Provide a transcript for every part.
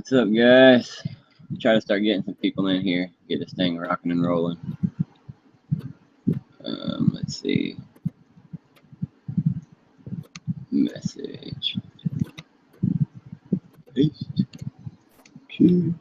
What's up, guys? Try to start getting some people in here, get this thing rocking and rolling. Let's see. Message. Paste. Q.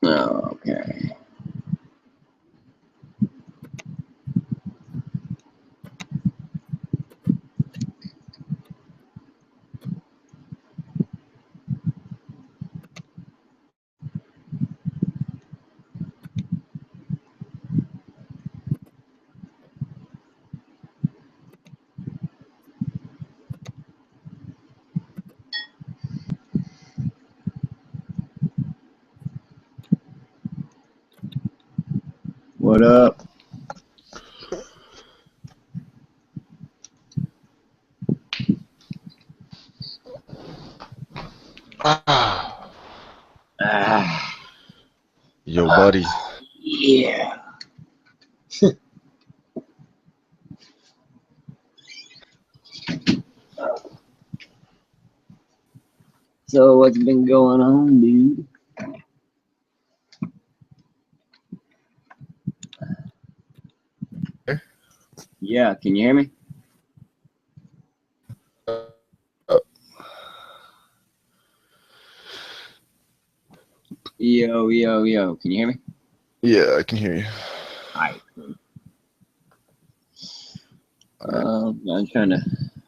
Okay. What up? Yo, buddy. Yeah. So what's been going on, dude? Yeah, can you hear me? Yo, yo, yo. Can you hear me? Yeah, I can hear you. Alright. I'm trying to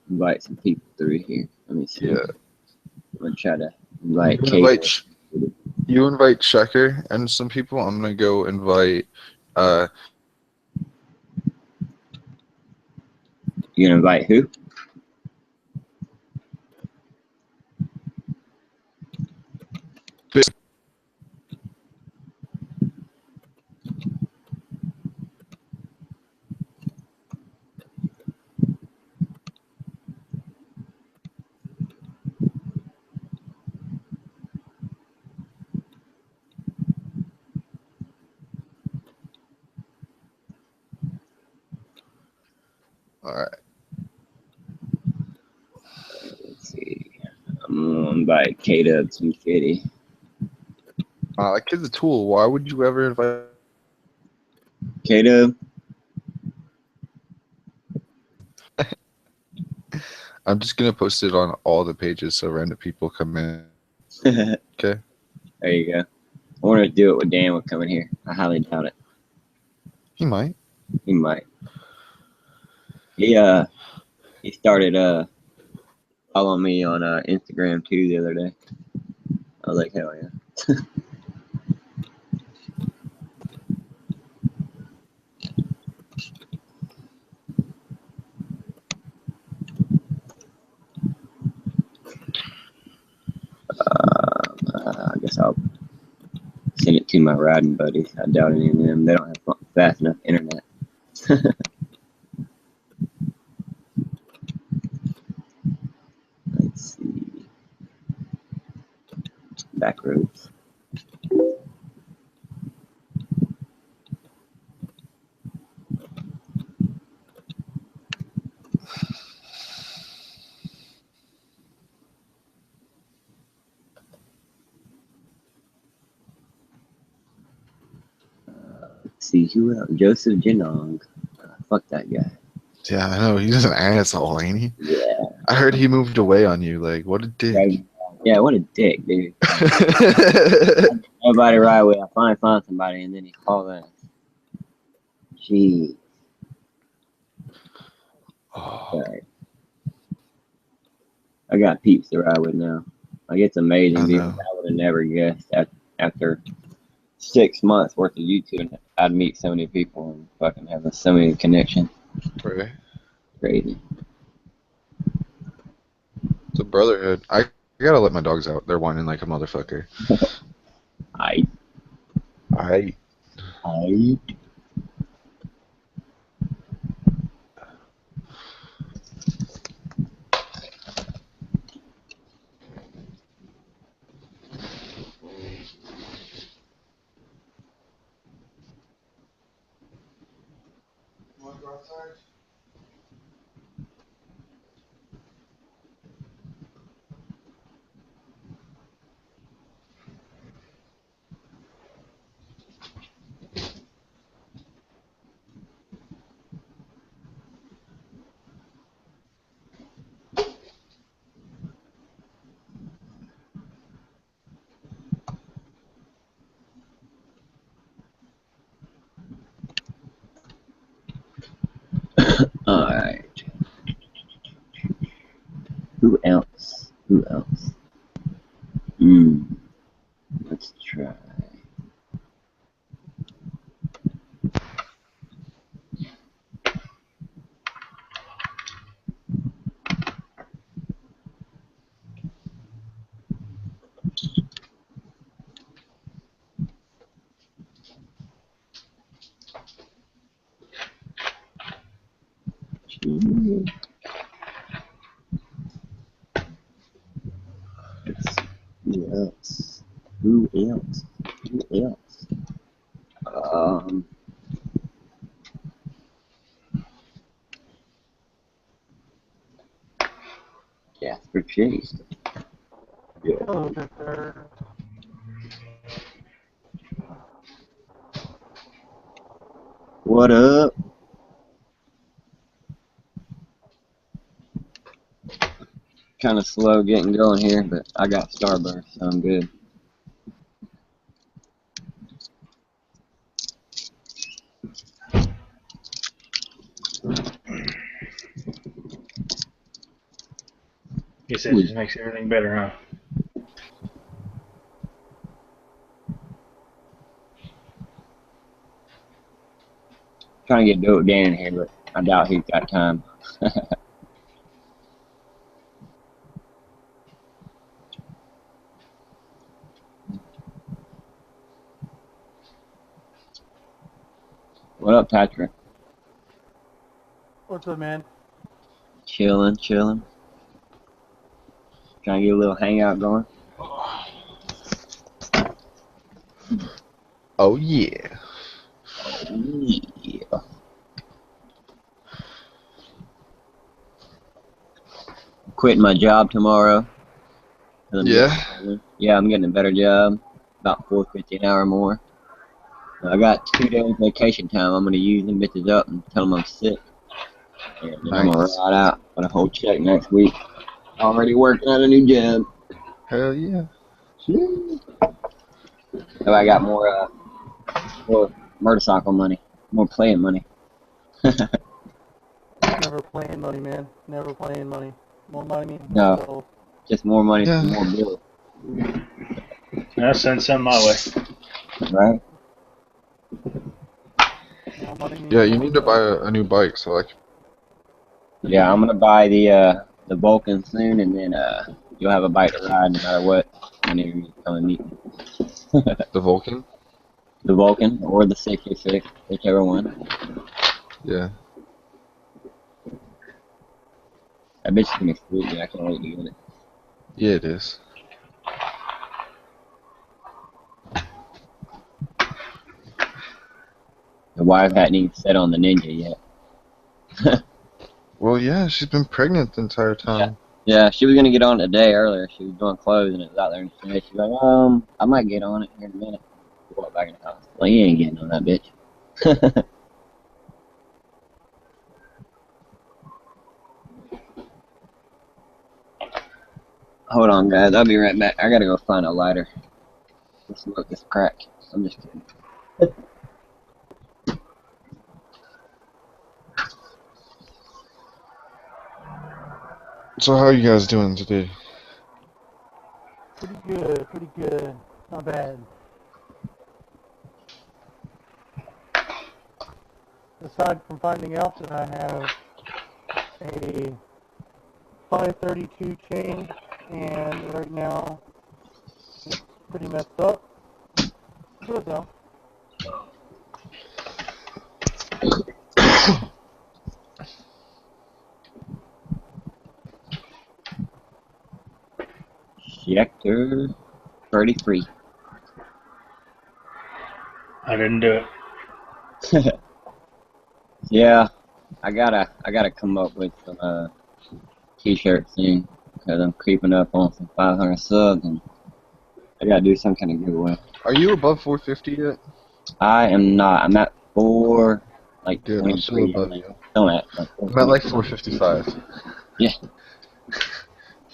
invite some people through here. Let me see. Yeah. I'm gonna try to invite You invite Checker and some people. I'm gonna go invite. You gonna invite who? All right. Let's see. I'm gonna invite K-Dub250. That kid's a tool. Why would you ever invite? K-Dub. I'm just gonna post it on all the pages so random people come in. Okay. There you go. I wanted to do it with Dan would come in here. I highly doubt it. He might. He might. He started following me on Instagram too the other day. I was like, hell yeah. I guess I'll send it to my riding buddies. I doubt any of them. They don't have fast enough internet. Let's see. Back roads. Let's see who else? Joseph Genong. Fuck that guy. Yeah, I know. He's an asshole, ain't he? Yeah. I heard he moved away on you. Like, what a dick. Yeah, what a dick, dude. Everybody right away. I finally found somebody, and then he called us. Jeez. Oh, Right. I got peeps to ride with now. Like, it's amazing, dude. I would have never guessed after 6 months worth of YouTube, and I'd meet so many people and fucking have so many connections. Right. Crazy. It's a brotherhood. I gotta let my dogs out. They're whining like a motherfucker. I. I. Alright. Who else? Who else? Let's try. Who else? Who else? Who else? Jasper Chase. Yeah. Hello, Victor. What up? Kind of slow getting going here, but I got Starburst, so I'm good. Guess that just makes everything better, huh? Trying to get Dope Dan in here, but I doubt he's got time. What up, Patrick? What's up, man? Chilling. Trying to get a little hangout going. Oh yeah. Yeah. Quitting my job tomorrow. Yeah. Yeah, I'm getting a better job. About $4.50 an hour more. I got 2 days vacation time. I'm gonna use them bitches up and tell them I'm sick. And then I'm gonna Nice. ride out on a whole check next week. Already working on a new job. Hell yeah. So I got more motorcycle money, more playing money. Never playing money, man. Never playing money. More money, more No, dough. just more money Yeah. for more bills, I'll send some my way. right? More money means Yeah, you more need to dough. buy a new bike so like Yeah, I'm gonna buy the Vulcan soon, and then you'll have a bike to ride no matter what. Whenever you come and meet me. the Vulcan. The Vulcan or the 66, whichever one. Yeah. That bitch is gonna be sweet, dude. I can't wait to get it. Yeah, it is. The wife hadn't even set on the Ninja yet. Well, yeah, she's been pregnant the entire time. Yeah, she was gonna get on it a day earlier. She was doing clothes and it was out there in the shed. She's like, I might get on it here in a minute. Walk back in the house. Well, you ain't getting on that bitch. Hold on, guys. I'll be right back. I gotta go find a lighter. Let's smoke this crack. I'm just kidding. So how are you guys doing today? Pretty good, pretty good. Not bad. aside from finding out that I have a 532 chain, and right now it's pretty messed up. Good though. Sector 33. I didn't do it. Yeah, I gotta come up with some t-shirts soon because I'm creeping up on some 500 subs and I gotta do some kind of giveaway. Are you above 450 yet? I am not. I'm at like Dude, I'm so 23. above you. I'm at like I'm at like 455. Yeah.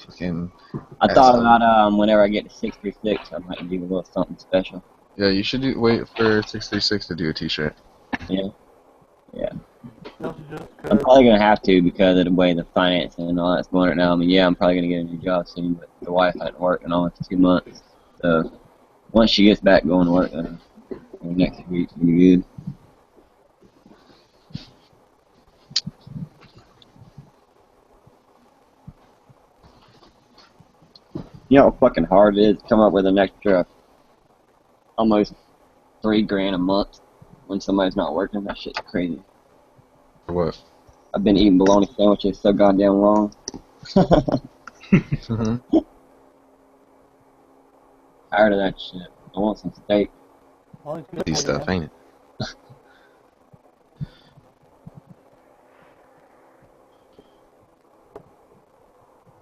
Fucking. I thought about whenever I get to 636, I might do a little something special. Yeah, you should wait for 636 to do a t-shirt. Yeah. Yeah. Just I'm probably gonna have to because of the way the financing and all that's going right now. I mean, yeah, I'm probably gonna get a new job soon, but the wife hasn't worked in almost 2 months. So once she gets back going to work, next week will be good. You know how fucking hard it is to come up with an extra almost $3,000 a month when somebody's not working? That shit's crazy. For what? I've been eating bologna sandwiches so goddamn long. Mm-hmm. Tired of that shit. I want some steak. These stuff, ain't it?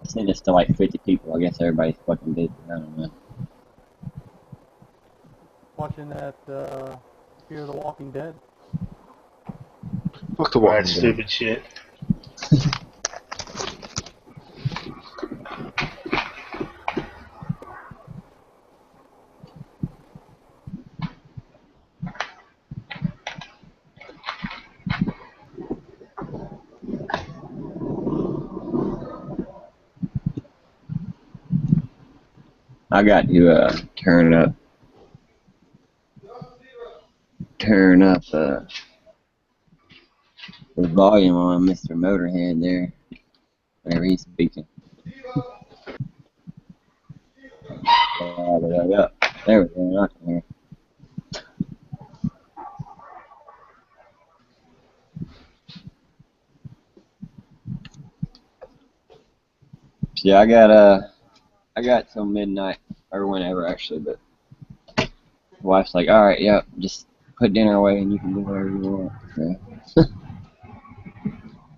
I sent this to like 50 people. I guess everybody's fucking busy. I don't know. Watching that Fear the Walking Dead. Fuck the Right, Walking Dead. stupid shit. I got to turn up the volume on Mr. Motorhead there whenever he's speaking. There we go. Not there. Yeah, I got till midnight or whenever actually, but the wife's like, all right, yeah, just put dinner away and you can do whatever you want. So.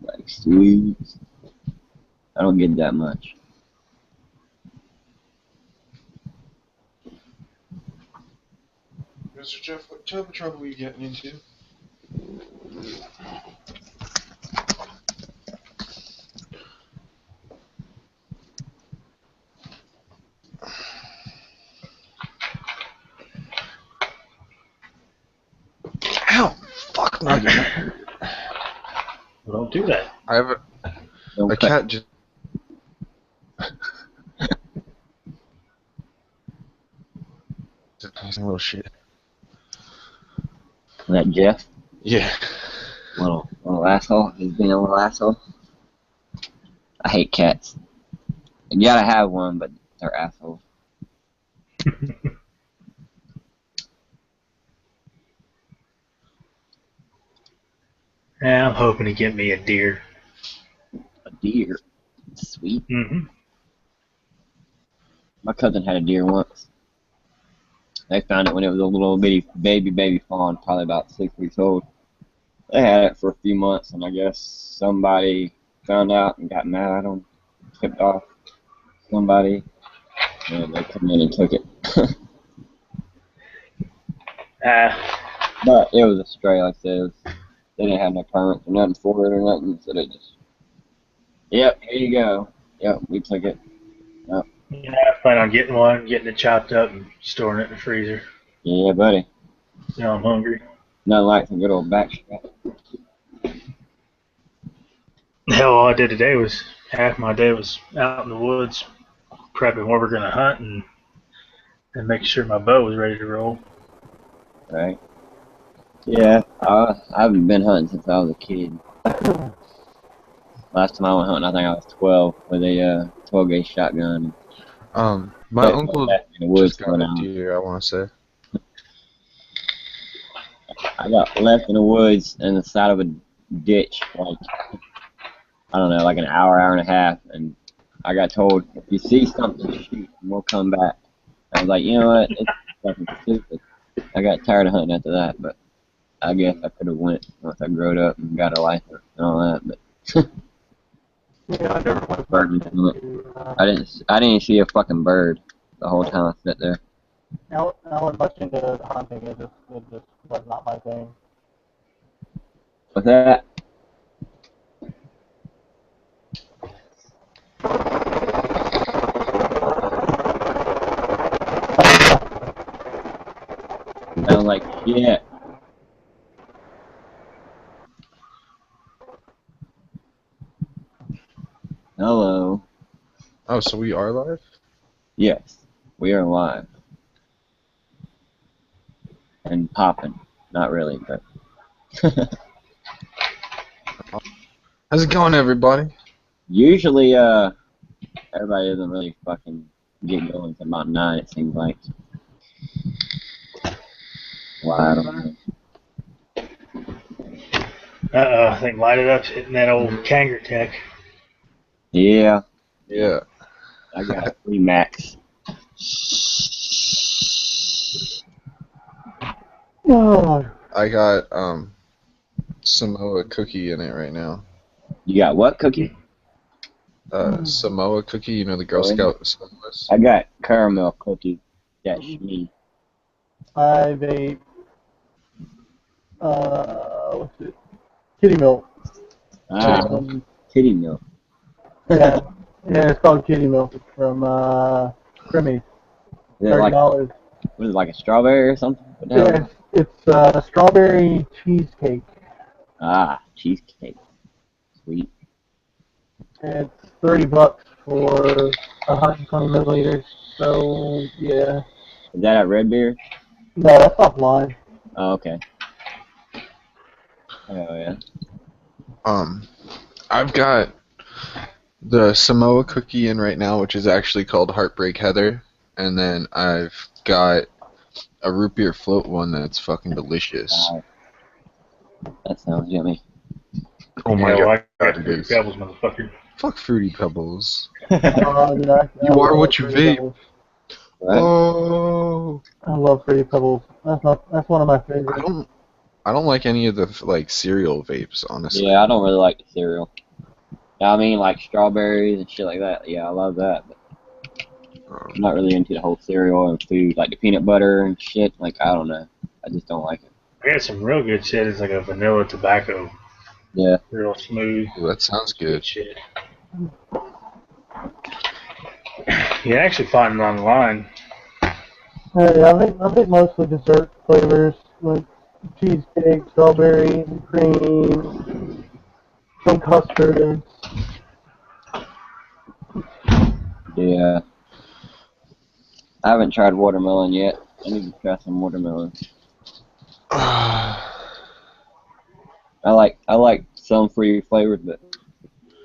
Like, sweet. I don't get that much. Mr. Jeff, what type of trouble are you getting into? Ow! Fuck no! Well, don't do that. I have a cat just. Just a little shit. That Jeff? Yeah. Little asshole. He's being a little asshole. I hate cats. You gotta have one, but they're assholes. Yeah, I'm hoping to get me a deer. A deer? Sweet. Mm-hmm. My cousin had a deer once. They found it when it was a little bitty baby fawn, probably about 6 weeks old. They had it for a few months, and I guess somebody found out and got mad at them, tipped off somebody, and they come in and took it. But it was a stray, like I said. They didn't have no permits or nothing for it or nothing, so they just, yep, here you go. Yep, we took it. Yep. Yeah, I plan on getting one, getting it chopped up and storing it in the freezer. Yeah, buddy. Now I'm hungry. Nothing like some good old backstrap. Hell, all I did today was half my day was out in the woods prepping what we're going to hunt and making sure my bow was ready to roll. Right. Yeah, I haven't been hunting since I was a kid. Last time I went hunting, I think I was 12 with a 12 gauge shotgun. My But uncle left in the just woods got for an a hour. deer, I want to say. I got left in the woods in the side of a ditch, like I don't know, like an hour and a half, and I got told if you see something, shoot, and we'll come back. I was like, you know what, it's fucking stupid. I got tired of hunting after that, but I guess I could have went once I growed up and got a license and all that. But Yeah, I never went bird back was into, I didn't see a fucking bird the whole time I sat there. I went much into hunting. It just was not my thing. With that, sounds like shit. Hello. Oh, so we are live? Yes, we are live and popping. Not really, but How's it going, everybody? usually, everybody doesn't really fucking get going until about 9. It seems like. Well, I don't know. I think Light It Up's hitting that old Kanger tech. Yeah, Yeah. I got a free max. Oh, I got Samoa cookie in it right now. You got what cookie? Samoa cookie, you know, the Girl Oh, yeah. Scout symbols. I got caramel cookie. That's me. I vape. What's it? Kitty milk. Ah, From, kitty milk. yeah, it's called kitty milk. It's from Creamy. Is it like $30. was it like a strawberry or something? What the hell is Yeah, it? it's a strawberry cheesecake. Ah, cheesecake. Sweet. It's $30 for 120 milliliters. So yeah, Is that at Red Beer? no, that's offline. Oh, okay. Oh yeah. I've got the Samoa cookie in right now, which is actually called Heartbreak Heather, and then I've got a root beer float one that's fucking delicious. Wow. That sounds yummy. Oh my Yeah, well, god, I got it Fruity is. Pebbles, motherfucker. Fuck Fruity Pebbles. Dude, I You are love what you Fruity vape. Pebbles. Right? Oh, I love Fruity Pebbles. That's one of my favorites. I don't like any of the like cereal vapes, honestly. Yeah, I don't really like the cereal. I mean, like strawberries and shit like that. Yeah, I love that. But I'm not really into the whole cereal and food, like the peanut butter and shit. Like, I don't know. I just don't like it. I got some real good shit. It's like a vanilla tobacco. Yeah. Real smooth. Ooh, that sounds good. Shit. You can actually find it online. Yeah, I think mostly dessert flavors like cheesecake, strawberry, cream, some custard. Yeah. I haven't tried watermelon yet. I need to try some watermelon. I like some fruity flavors, but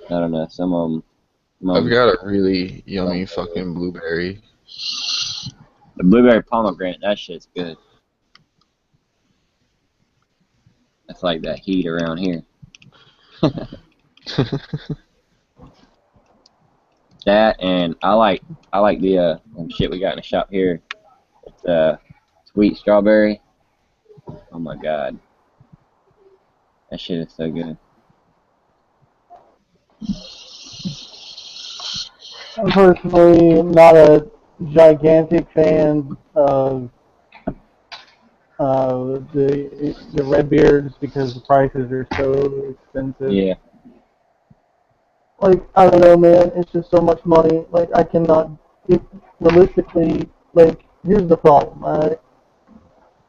I don't know. Some of them. I've got a really yummy fucking blueberry. The blueberry pomegranate. That shit's good. That's like that heat around here. That and I like the shit we got in the shop here. It's sweet strawberry. Oh my god, that shit is so good. I'm personally not a gigantic fan of the red beer just because the prices are so expensive. Yeah, Like, I don't know, man. It's just so much money. Like, I cannot. Realistically, like, here's the problem.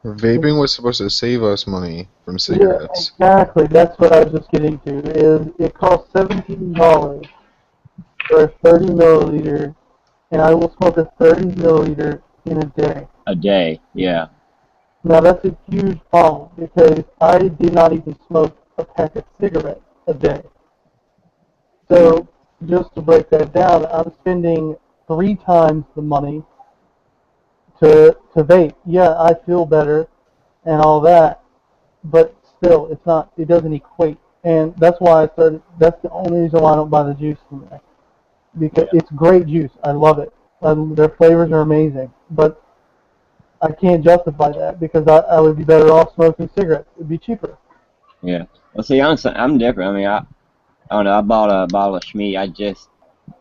Vaping was supposed to save us money from Yeah, cigarettes. exactly. That's what I was just getting to. Is it costs $17 for a 30 milliliter, and I will smoke a 30 milliliter in a day. a day. Yeah, Now that's a huge problem because I did not even smoke a pack of cigarettes a day. So just to break that down, I'm spending 3 times the money to vape. Yeah, I feel better and all that, but still, it doesn't equate. And that's why I said that's the only reason why I don't buy the juice from there. Because Yeah. it's great juice. I love it. Their flavors are amazing. But I can't justify that because I would be better off smoking cigarettes. It'd be cheaper. Yeah. Well, see, I'm different. I mean, I don't know. I bought a bottle of Schmee. I just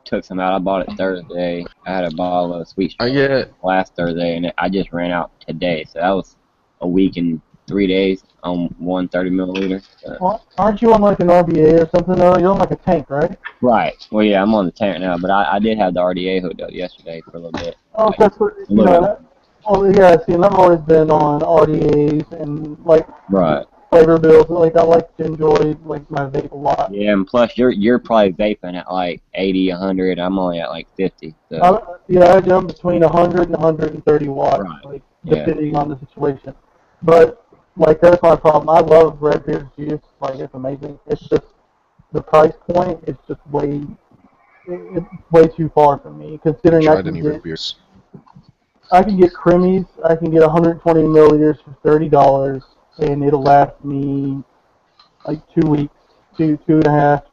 took some out. I bought it Thursday. I had a bottle of Sweet I Strawberry get last Thursday, and I just ran out today. So that was a week and 3 days on one 30 milliliter. Well, aren't you on like an RBA or something? Though you're on like a tank, right? Right. Well, yeah, I'm on the tank now, but I did have the RDA hooked up yesterday for a little bit. Oh, Like that's what a little bit. Oh yeah, see, and I've always been on RDAs and like Right. flavor bills. Like I like to enjoy like my vape a lot. Yeah, and plus you're probably vaping at like 80, 100. I'm only at like 50. So. I jump between 100 and 130 watts, Right. like Yeah. depending on the situation. But like that's my problem. I love red beer juice. Like it's amazing. It's just the price point is just it's way too far for me. Considering tried any root beers. I can get Cremies. I can get 120 milliliters for $30, and it'll last me like 2 weeks, two and a half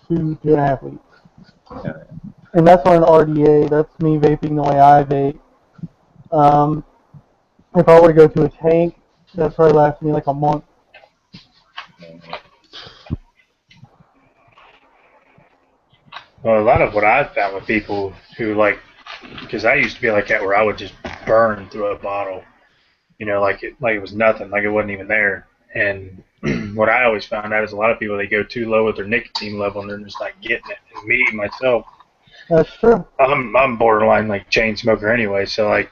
weeks. Yeah. And that's on an RDA. That's me vaping the way I vape. If I were to go to a tank, that'd probably last me like a month. Well, a lot of what I've found with people who like, because I used to be like that where I would just burn through a bottle, like it was nothing, like it wasn't even there. And what I always found out is a lot of people they go too low with their nicotine level and they're just not getting it. And me myself, That's true. I'm borderline like chain smoker anyway, so like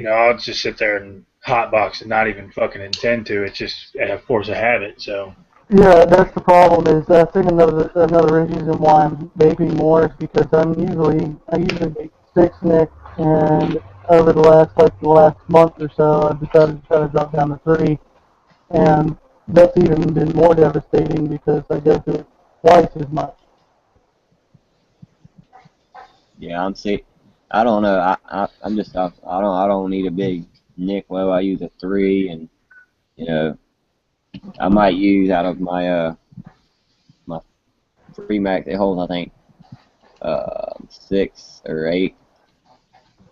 I'll just sit there and hotbox and not even fucking intend to. It's just a force of habit. So Yeah, that's the problem. Is I think another reason why I'm vaping more is because I usually vape 6 nic, and over the last month or so, I've decided to try to drop down to 3, and that's even been more devastating because I go through it twice as much. Yeah, I'm sick. I don't know. I'm just I don't need a big nick. Well, I use a 3, and you know I might use out of my free max. It holds I think 6 or 8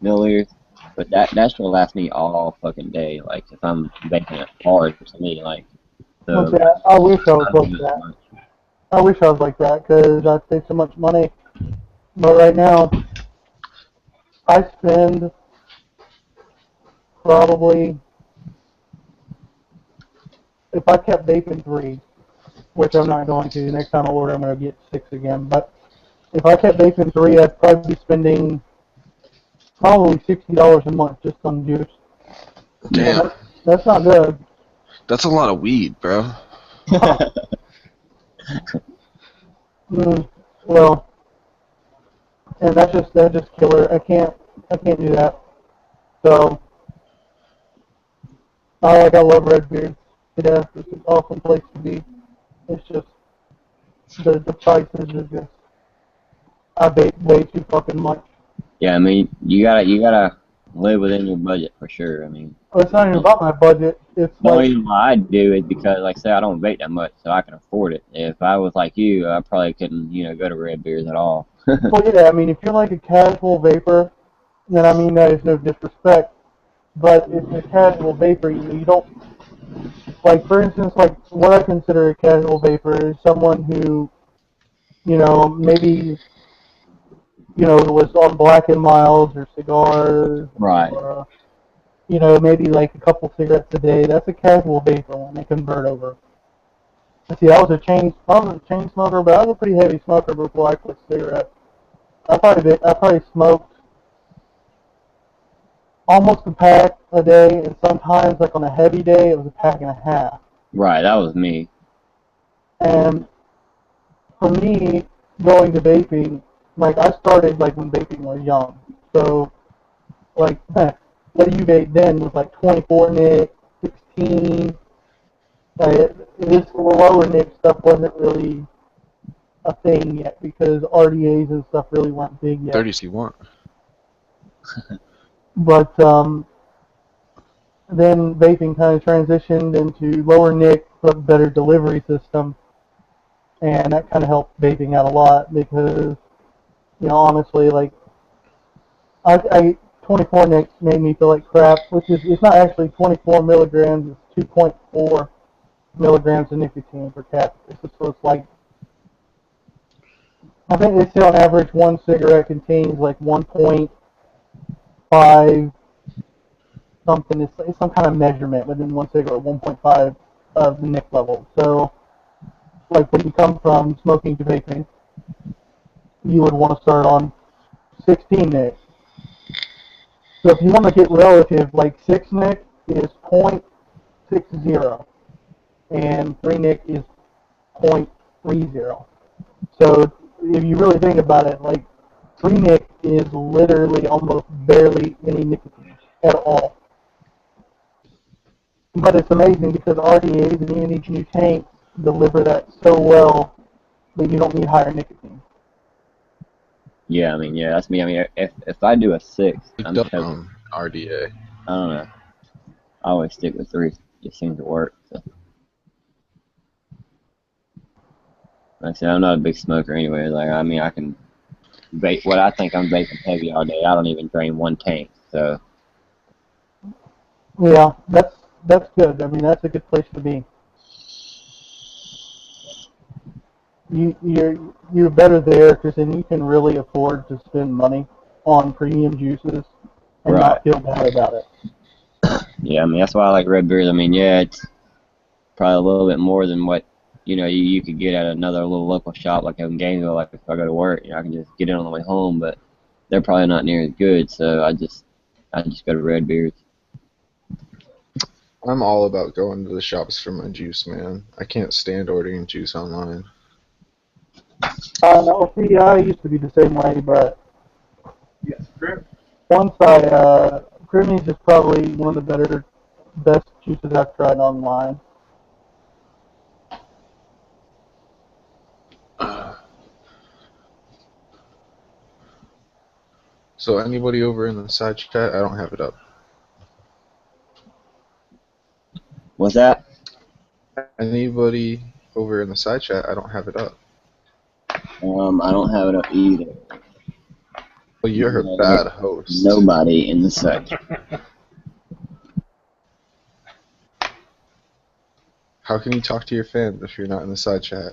milliliters, but that's gonna last me all fucking day. Like if I'm baking it hard to me, like Well, so. see, I wish I was I don't like do as that. much. I wish I was like that because I'd save so much money. But right now, I spend probably, if I kept vaping 3, which I'm not going to. Next time I order, I'm going to get 6 again. But if I kept vaping 3, I'd probably be spending probably $60 a month just on juice. Damn, That's not good. that's a lot of weed, bro. Well, and that's just killer. I can't do that. So I love red beer to death. It's an awesome place to be. It's just the prices are just I vape way too fucking much. Yeah, I mean you gotta live within your budget for sure. I mean, Well, it's not even about my budget. It's the only like, reason why I do is because, like I said, I don't vape that much, so I can afford it. If I was like you, I probably couldn't, go to Red Beers at all. well, yeah. I mean, if you're like a casual vapor, then I mean that is no disrespect. But if you're a casual vapor, you don't like, for instance, like what I consider a casual vapor is someone who, maybe was on Black and Miles or cigars, Right. or maybe like a couple cigarettes a day. That's a casual vapor when they convert over. See, I was a chain smoker, but I was a pretty heavy smoker before I quit cigarettes. I probably smoked almost a pack a day, and sometimes, like on a heavy day, it was a pack and a half. Right, that was me. And for me, going to vaping, like I started like when vaping was young, so like what you made then was like 24 nick, 16. This lower nick stuff wasn't really a thing yet because RDAs and stuff really weren't big yet. 30 you want. But then vaping kind of transitioned into lower nick, but better delivery system, and that kind of helped vaping out a lot because, honestly, like I 24 nicks made me feel like crap, which is it's not actually 24 milligrams, it's 2.4 milligrams of nicotine per cap. So it's like, I think they say on average one cigarette contains like 1.5 something. It's some kind of measurement within one cigarette, 1.5 of the nic level. So, like when you come from smoking to vaping, you would want to start on 16 nic. So if you want to get relative, like 6 nic is 0.60 and 3 nic is 0.30. So if you really think about it, like 3 nic is literally almost barely any nicotine at all. But it's amazing because RDAs and even these new tanks deliver that so well that you don't need higher nicotine. Yeah, I mean, yeah, that's me. I mean, if I do a 6, I'm RDA. I don't know. I always stick with 3. It seems to work. So. Like I said, I'm not a big smoker anyway. Like, I mean, I can vape what I think I'm vaping heavy all day. I don't even drain one tank. So. Yeah, that's good. I mean, that's a good place to be. You're better there because then you can really afford to spend money on premium juices and not feel bad about it. Yeah, I mean, that's why I like red beers. I mean, yeah, it's probably a little bit more than what, you could get at another little local shop like in Gainesville. Like if I go to work, I can just get it on the way home, but they're probably not near as good. So I just go to red beers. I'm all about going to the shops for my juice, man. I can't stand ordering juice online. No, see, I used to be the same way, but once Grimmies is probably one of the best juices I've tried online. So anybody over in the side chat, I don't have it up. What's that? Anybody over in the side chat, I don't have it up. I don't have it up either. Well, you're a bad host. Nobody in the set. How can you talk to your fans if you're not in the side chat?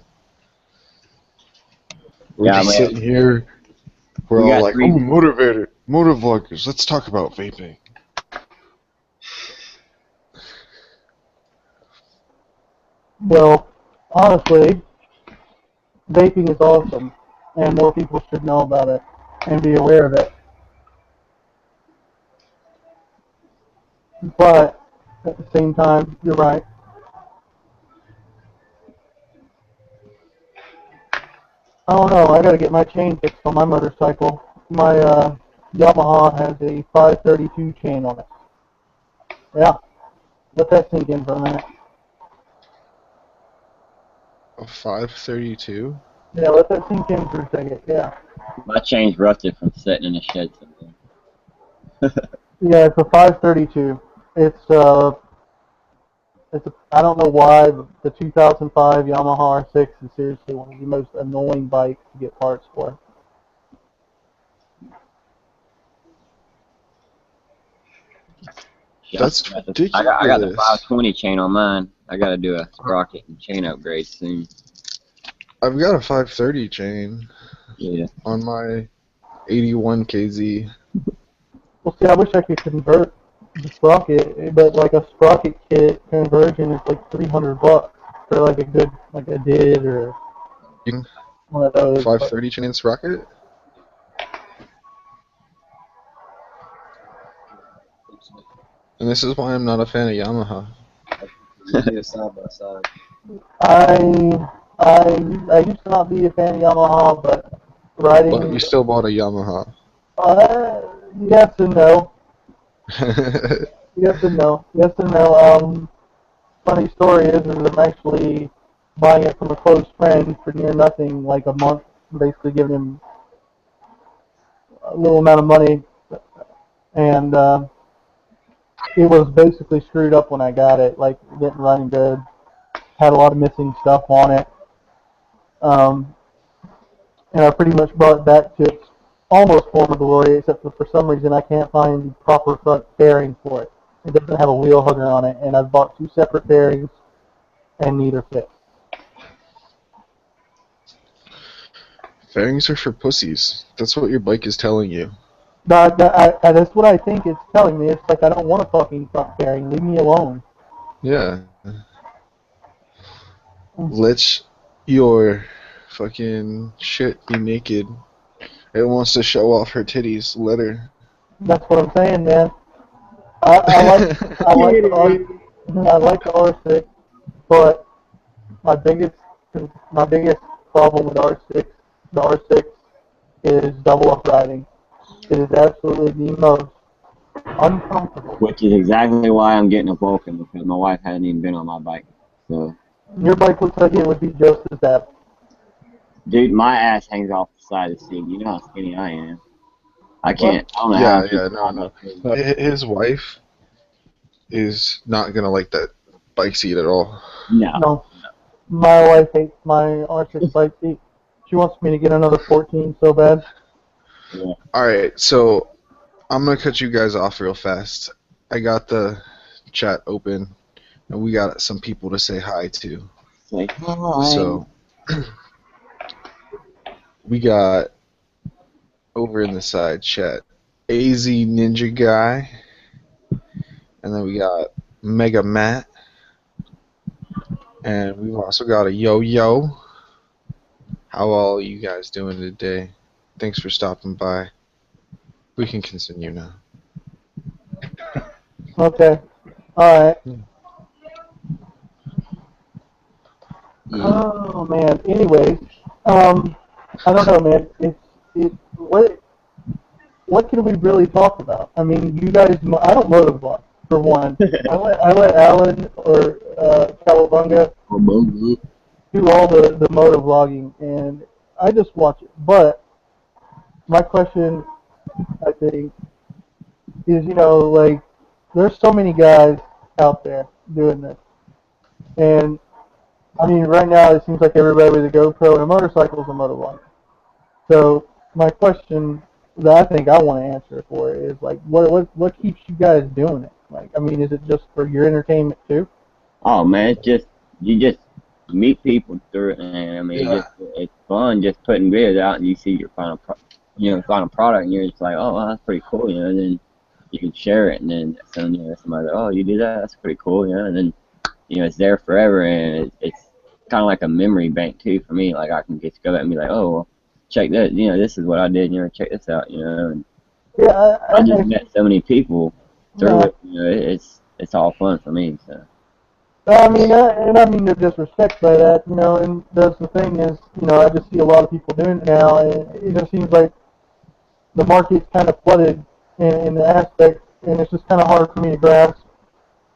We're Yeah, just sitting here. We're all like, three. "Ooh, motivated, motovloggers. Let's talk about vaping." Well, honestly, vaping is awesome, and more people should know about it and be aware of it. But at the same time, you're right. I don't know. I gotta get my chain fixed on my motorcycle. My Yamaha has a 532 chain on it. Yeah, let that sink in for a minute. A 532? Yeah, let that sink in for a second. Yeah. My chain's rusted from sitting in the shed somewhere. Yeah, it's a 532. I don't know why, but the 2005 Yamaha R6 is seriously one of the most annoying bikes to get parts for. Yeah, That's ridiculous. I got the 520 chain on mine. I got to do a sprocket and chain upgrade soon. I've got a 530 chain. Yeah. On my 81 KZ. Well, see, I wish I could convert the sprocket, but like a sprocket kit conversion is like $300 for like a good, like a DID or one of those. 530 chain sprocket? And this is why I'm not a fan of Yamaha. Side by side. I used to not be a fan of Yamaha, but riding. But you still bought a Yamaha. Yes and no. Yes and no. Yes and no. Funny story is I'm actually buying it from a close friend for near nothing, like a month. Basically giving him a little amount of money, and it was basically screwed up when I got it. Like, it didn't run good. Had a lot of missing stuff on it. Um, and I pretty much brought it back to its almost former glory, except for some reason I can't find proper front bearing for it. It doesn't have a wheel hugger on it, and I've bought two separate bearings, and neither fit. Fairings are for pussies. That's what your bike is telling you. That's what I think it's telling me. It's like, I don't want a fucking front bearing. Leave me alone. Yeah. Let your fucking shit be naked. It wants to show off her titties. Let her. That's what I'm saying, man. I like I like the I like the R6, but my biggest my biggest problem with R6 the R6 is double up riding. It is absolutely the most uncomfortable. Which is exactly why I'm getting a Vulcan, because my wife hadn't even been on my bike. So, Your bike looks like it would be just as bad. dude, my ass hangs off the side of the seat. You know how skinny I am. I What? can't. I don't know how Yeah, people no, have no. that thing. His wife is not gonna like that bike seat at all. No. No. My wife hates my R6 bike seat. She wants me to get another 14 so bad. Yeah. Alright, so I'm gonna cut you guys off real fast. I got the chat open, and we got some people to say hi to. Say hi. So, we got over in the side chat AZ Ninja Guy, and then we got Mega Matt, and we've also got a Yo Yo. How all you guys doing today? Thanks for stopping by. We can continue now. Okay. Alright. Yeah. Oh man. Anyways, I don't know, man. What can we really talk about? I mean, you guys. I don't motovlog for one. I let Alan or Cowabunga do all the motovlogging, and I just watch it. But my question, I think, is, like, there's so many guys out there doing this, and I mean, right now it seems like everybody with a GoPro and a motorcycle is a motovlogger. So my question that I think I want to answer for it is, like, what keeps you guys doing it? Like, I mean, is it just for your entertainment too? Oh man, it's just you just meet people through it, and I mean, it's fun just putting videos out, and you see your final product, and you're just like, oh, well, that's pretty cool, and then you can share it, and then somebody's like, oh, you do that, that's pretty cool, and then it's there forever, and it's kind of like a memory bank too for me. Like, I can just go back and be like, oh, well, check that, this is what I did, check this out, and Yeah, I just met so many people through yeah. it, it's all fun for me, so. And I mean no disrespect by that, and that's the thing is, I just see a lot of people doing it now, and it just seems like the market's kind of flooded in the aspect, and it's just kind of hard for me to grasp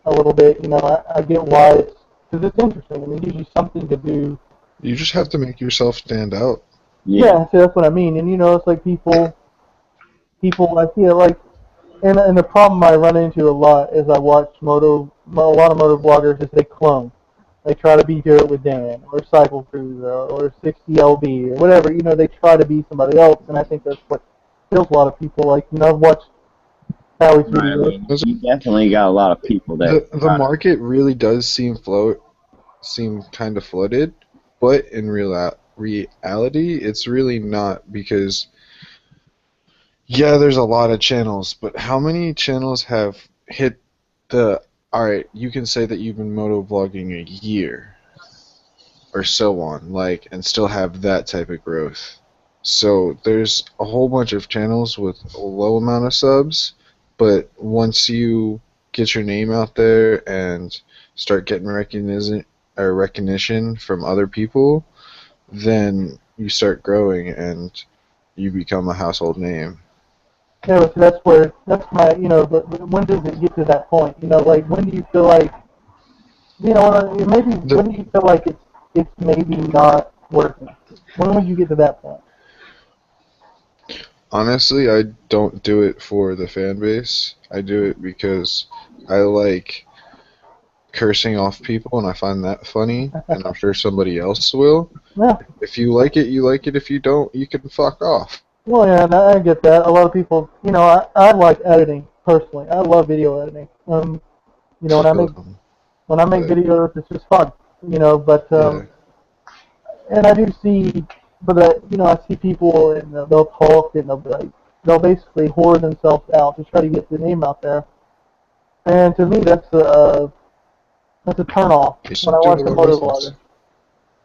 a little bit. I get why because it's interesting, and it gives you something to do. You just have to make yourself stand out. Yeah, so that's what I mean, and it's like people I feel like, and the problem I run into a lot is I watch a lot of moto bloggers is they clone. They try to be Do It With Dan or Cycle Cruiser or 60LB or whatever. They try to be somebody else, and I think that's what kills a lot of people. Like, I've watched Kawi's Right, I videos. mean, you definitely got a lot of people that The market really does seem kind of flooded, but in reality, it's really not because there's a lot of channels, but how many channels have hit the alright, you can say that you've been moto vlogging a year or so on, like, and still have that type of growth. So there's a whole bunch of channels with a low amount of subs, but once you get your name out there and start getting recognition from other people, then you start growing and you become a household name. Yeah, but that's my, but when does it get to that point? Like when do you feel like, maybe The, when do you feel like it's maybe not working? When would you get to that point? Honestly, I don't do it for the fan base. I do it because I like cursing off people and I find that funny, and I'm sure somebody else will. Yeah. If you like it, you like it. If you don't, you can fuck off. Well, yeah, and I get that. A lot of people, I like editing personally. I love video editing. When I make Um, but videos, it's just fun. But yeah, and I do see, but I see people and they'll talk and they'll be like, they'll basically whore themselves out to try to get the name out there. And to me, that's a turn off they when I should do watch it a on business. motovlogger.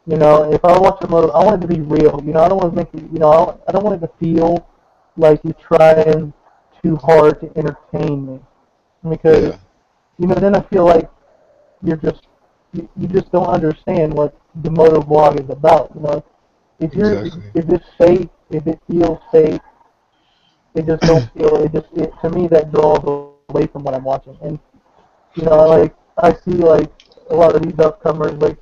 If I watch a moto, I want it to be real. I don't want to make it. I don't want it to feel like you're trying too hard to entertain me, because Yeah, then I feel like you're just you just don't understand what the moto blog is about. If you're exactly. if it's fake, if it feels fake, it just don't feel. To me that draws away from what I'm watching. And like I see like a lot of these upcomers. Like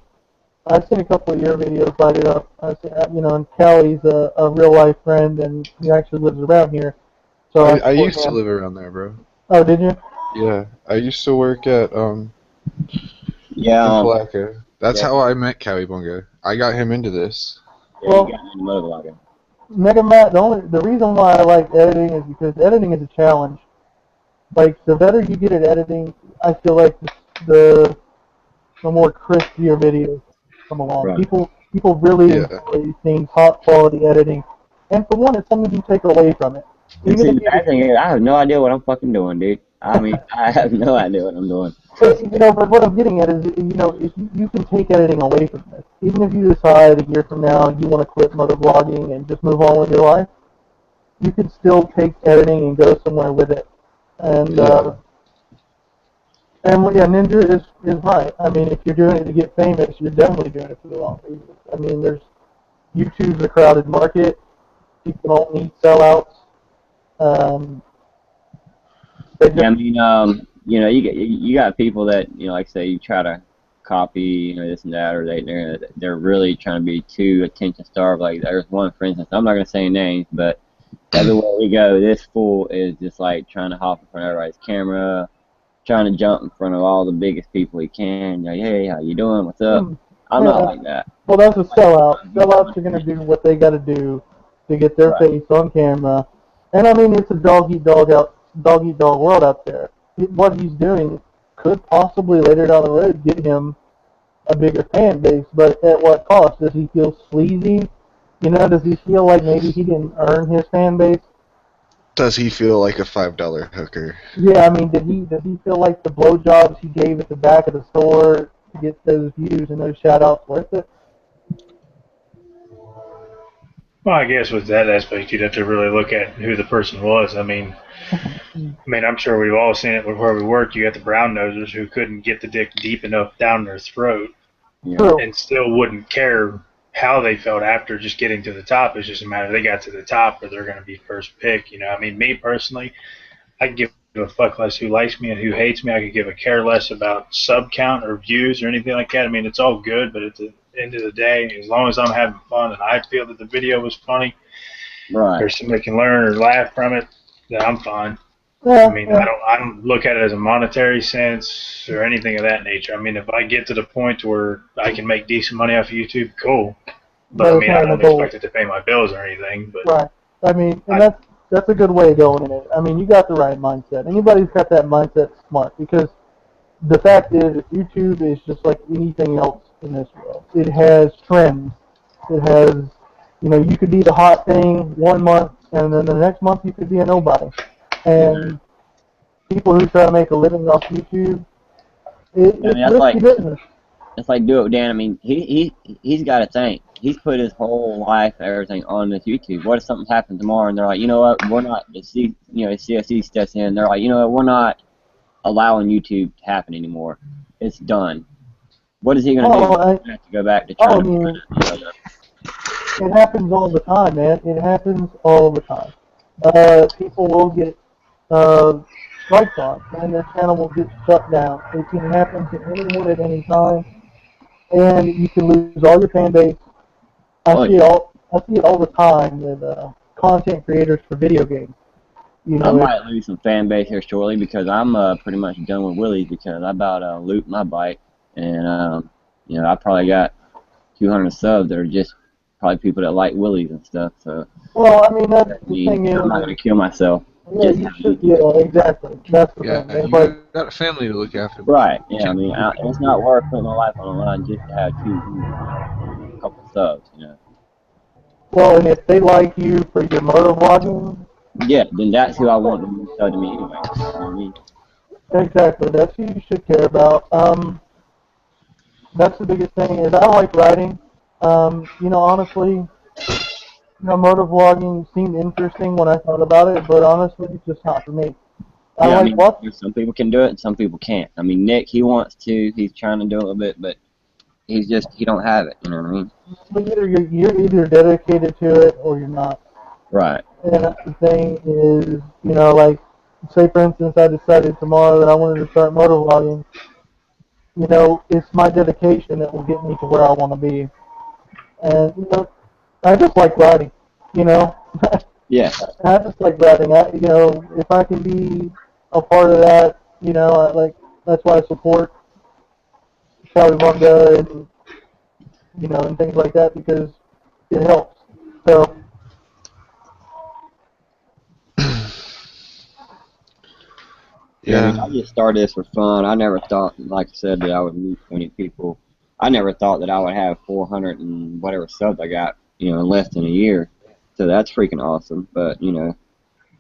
I've seen a couple of your videos lighted up. And Callie's a real life friend, and he actually lives around here. So I I support used to him. live around there, bro. Oh, did you? Yeah, I used to work at Yeah, in Palaca. That's yeah, how I met Kawi Bunga. I got him into this. yeah. You got Well, me into motovlogging. Mega Matt. The reason why I like editing is because editing is a challenge. Like the better you get at editing, I feel like the the more crisp your videos come along. Right. People really Yeah, enjoy seeing top quality editing, and for one, it's something you take away from it. And Even see, if the bad thing is, I have no idea what I'm fucking doing, dude. I mean, I have no idea what I'm doing. but what I'm getting at is, if you can take editing away from this, even if you decide a year from now you want to quit motovlogging and just move on with your life, you can still take editing and go somewhere with it. And yeah, yeah, Ninja is right. I mean, if you're doing it to get famous, you're definitely doing it for the wrong reasons. I mean, YouTube's a crowded market. People don't need sellouts. Um, they Yeah, I just mean, you got people that like say you try to copy, this and that, or they're really trying to be too attention starved. Like there's one, for instance, I'm not gonna say names, but everywhere we go, this fool is just like trying to hop in front of everybody's camera, trying to jump in front of all the biggest people he can. Like, hey, how you doing? What's up? I'm not yeah. like that. Well, that's a Like, sellout. trying to be Sellouts funny. are going to do what they got to do to get their Right. face on camera. And I mean, it's a dog eat dog world out there. What he's doing could possibly later down the road get him a bigger fan base, but at what cost? Does he feel sleazy? Does he feel like maybe he didn't earn his fan base? does he feel like a $5 hooker? Yeah, I mean, does he feel like the blowjobs he gave at the back of the store to get those views and those shout outs worth it? Well, I guess with that aspect, you'd have to really look at who the person was. I mean, I'm sure we've all seen it where we work. You got the brown nosers who couldn't get the dick deep enough down their throat Yeah. True. and still wouldn't care how they felt after just getting to the top. It's just a matter they got to the top or they're going to be first pick. I mean, me personally, I could give a fuck less who likes me and who hates me. I could give a care less about sub count or views or anything like that. I mean, it's all good, but at the end of the day, as long as I'm having fun and I feel that the video was funny Right. or somebody can learn or laugh from it, then I'm fine. I Yeah, mean, yeah. I don't look at it as a monetary sense or anything of that nature. I mean, if I get to the point where I can make decent money off of YouTube, cool. But I That was mean, I one of the don't goals. expect it to pay my bills or anything. But Right. I mean, and I, that's a good way of going in it. I mean, you got the right mindset. Anybody who's got that mindset is smart, because the fact is, if YouTube is just like anything else in this world, it has trends. It has, you could be the hot thing one month, and then the next month you could be a nobody. Yeah. And people who try to make a living off YouTube, I mean, it's risky business. that's like do it, Dan. I mean, he's got to think. He's put his whole life, everything on this YouTube. What if something happens tomorrow and they're like, you know what, we're not the CSE steps in. They're like, you know what, we're not allowing YouTube to happen anymore. It's done. What is he gonna do? He's Oh, gonna have to go back to I trying to. mean, it happens all the time, man. It happens all the time. people will get strikes on, and their channel will get shut down. It can happen to anyone at any time, and you can lose all your fan base. Oh, I see it all the time with content creators for video games. You I know, might lose some fan base here shortly because I'm pretty much done with Willie's because I about looped my bike, and you know, I probably got 200 subs that are just probably people that like Willie's and stuff. So well, I mean, that's the thing I'm not is, gonna kill myself. yeah, Just you have should, YouTube. yeah, exactly. That's the Yeah, thing. It's like, you got a family to look after. Right. Yeah. I mean, it's not worth putting my life on the line just to have two views and a couple subs. You know. well, and if they like you for your motor vlogging, Yeah. Then that's who I want to be sub to me anyway. You know what I mean? exactly, that's who you should care about. That's the biggest thing is I like writing. You know, honestly, motor vlogging seemed interesting when I thought about it, but honestly, it's just not for me. I Yeah. I like mean, what? some people can do it and some people can't. I mean, Nick, he wants to. He's trying to do a little bit, but he don't have it. You know what I mean? You're either dedicated to it or you're not. Right. And that's the thing is, you know, like, say for instance, I decided tomorrow that I wanted to start motor vlogging. You know, it's my dedication that will get me to where I want to be. And you know, I just like writing. You know, Yeah. I just like writing. You know, if I can be a part of that, you know, that's why I support Kawi bunga and you know and things like that because it helps. So Yeah, I mean, Yeah. I just started this for fun. I never thought, like I said, that I would meet 20 people. I never thought that I would have 400 and whatever subs I got, you know, in less than a year. So that's freaking awesome. But, you know,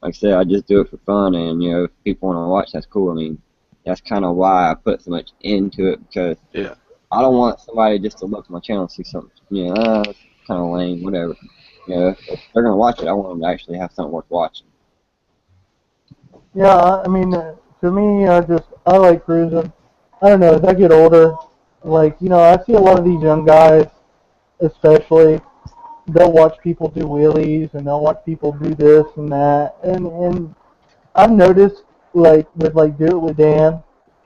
like I said, I just do it for fun. And, you know, if people want to watch, that's cool. I mean, that's kind of why I put so much into it because Yeah. I don't want somebody just to look at my channel and see something, you know, it's kind of lame, whatever. You know, if they're going to watch it, I want them to actually have something worth watching. yeah, I mean, to me, I like cruising. I don't know. As I get older, like you know, I see a lot of these young guys, especially, they'll watch people do wheelies and they'll watch people do this and that, and I've noticed like with like Do It With Dan,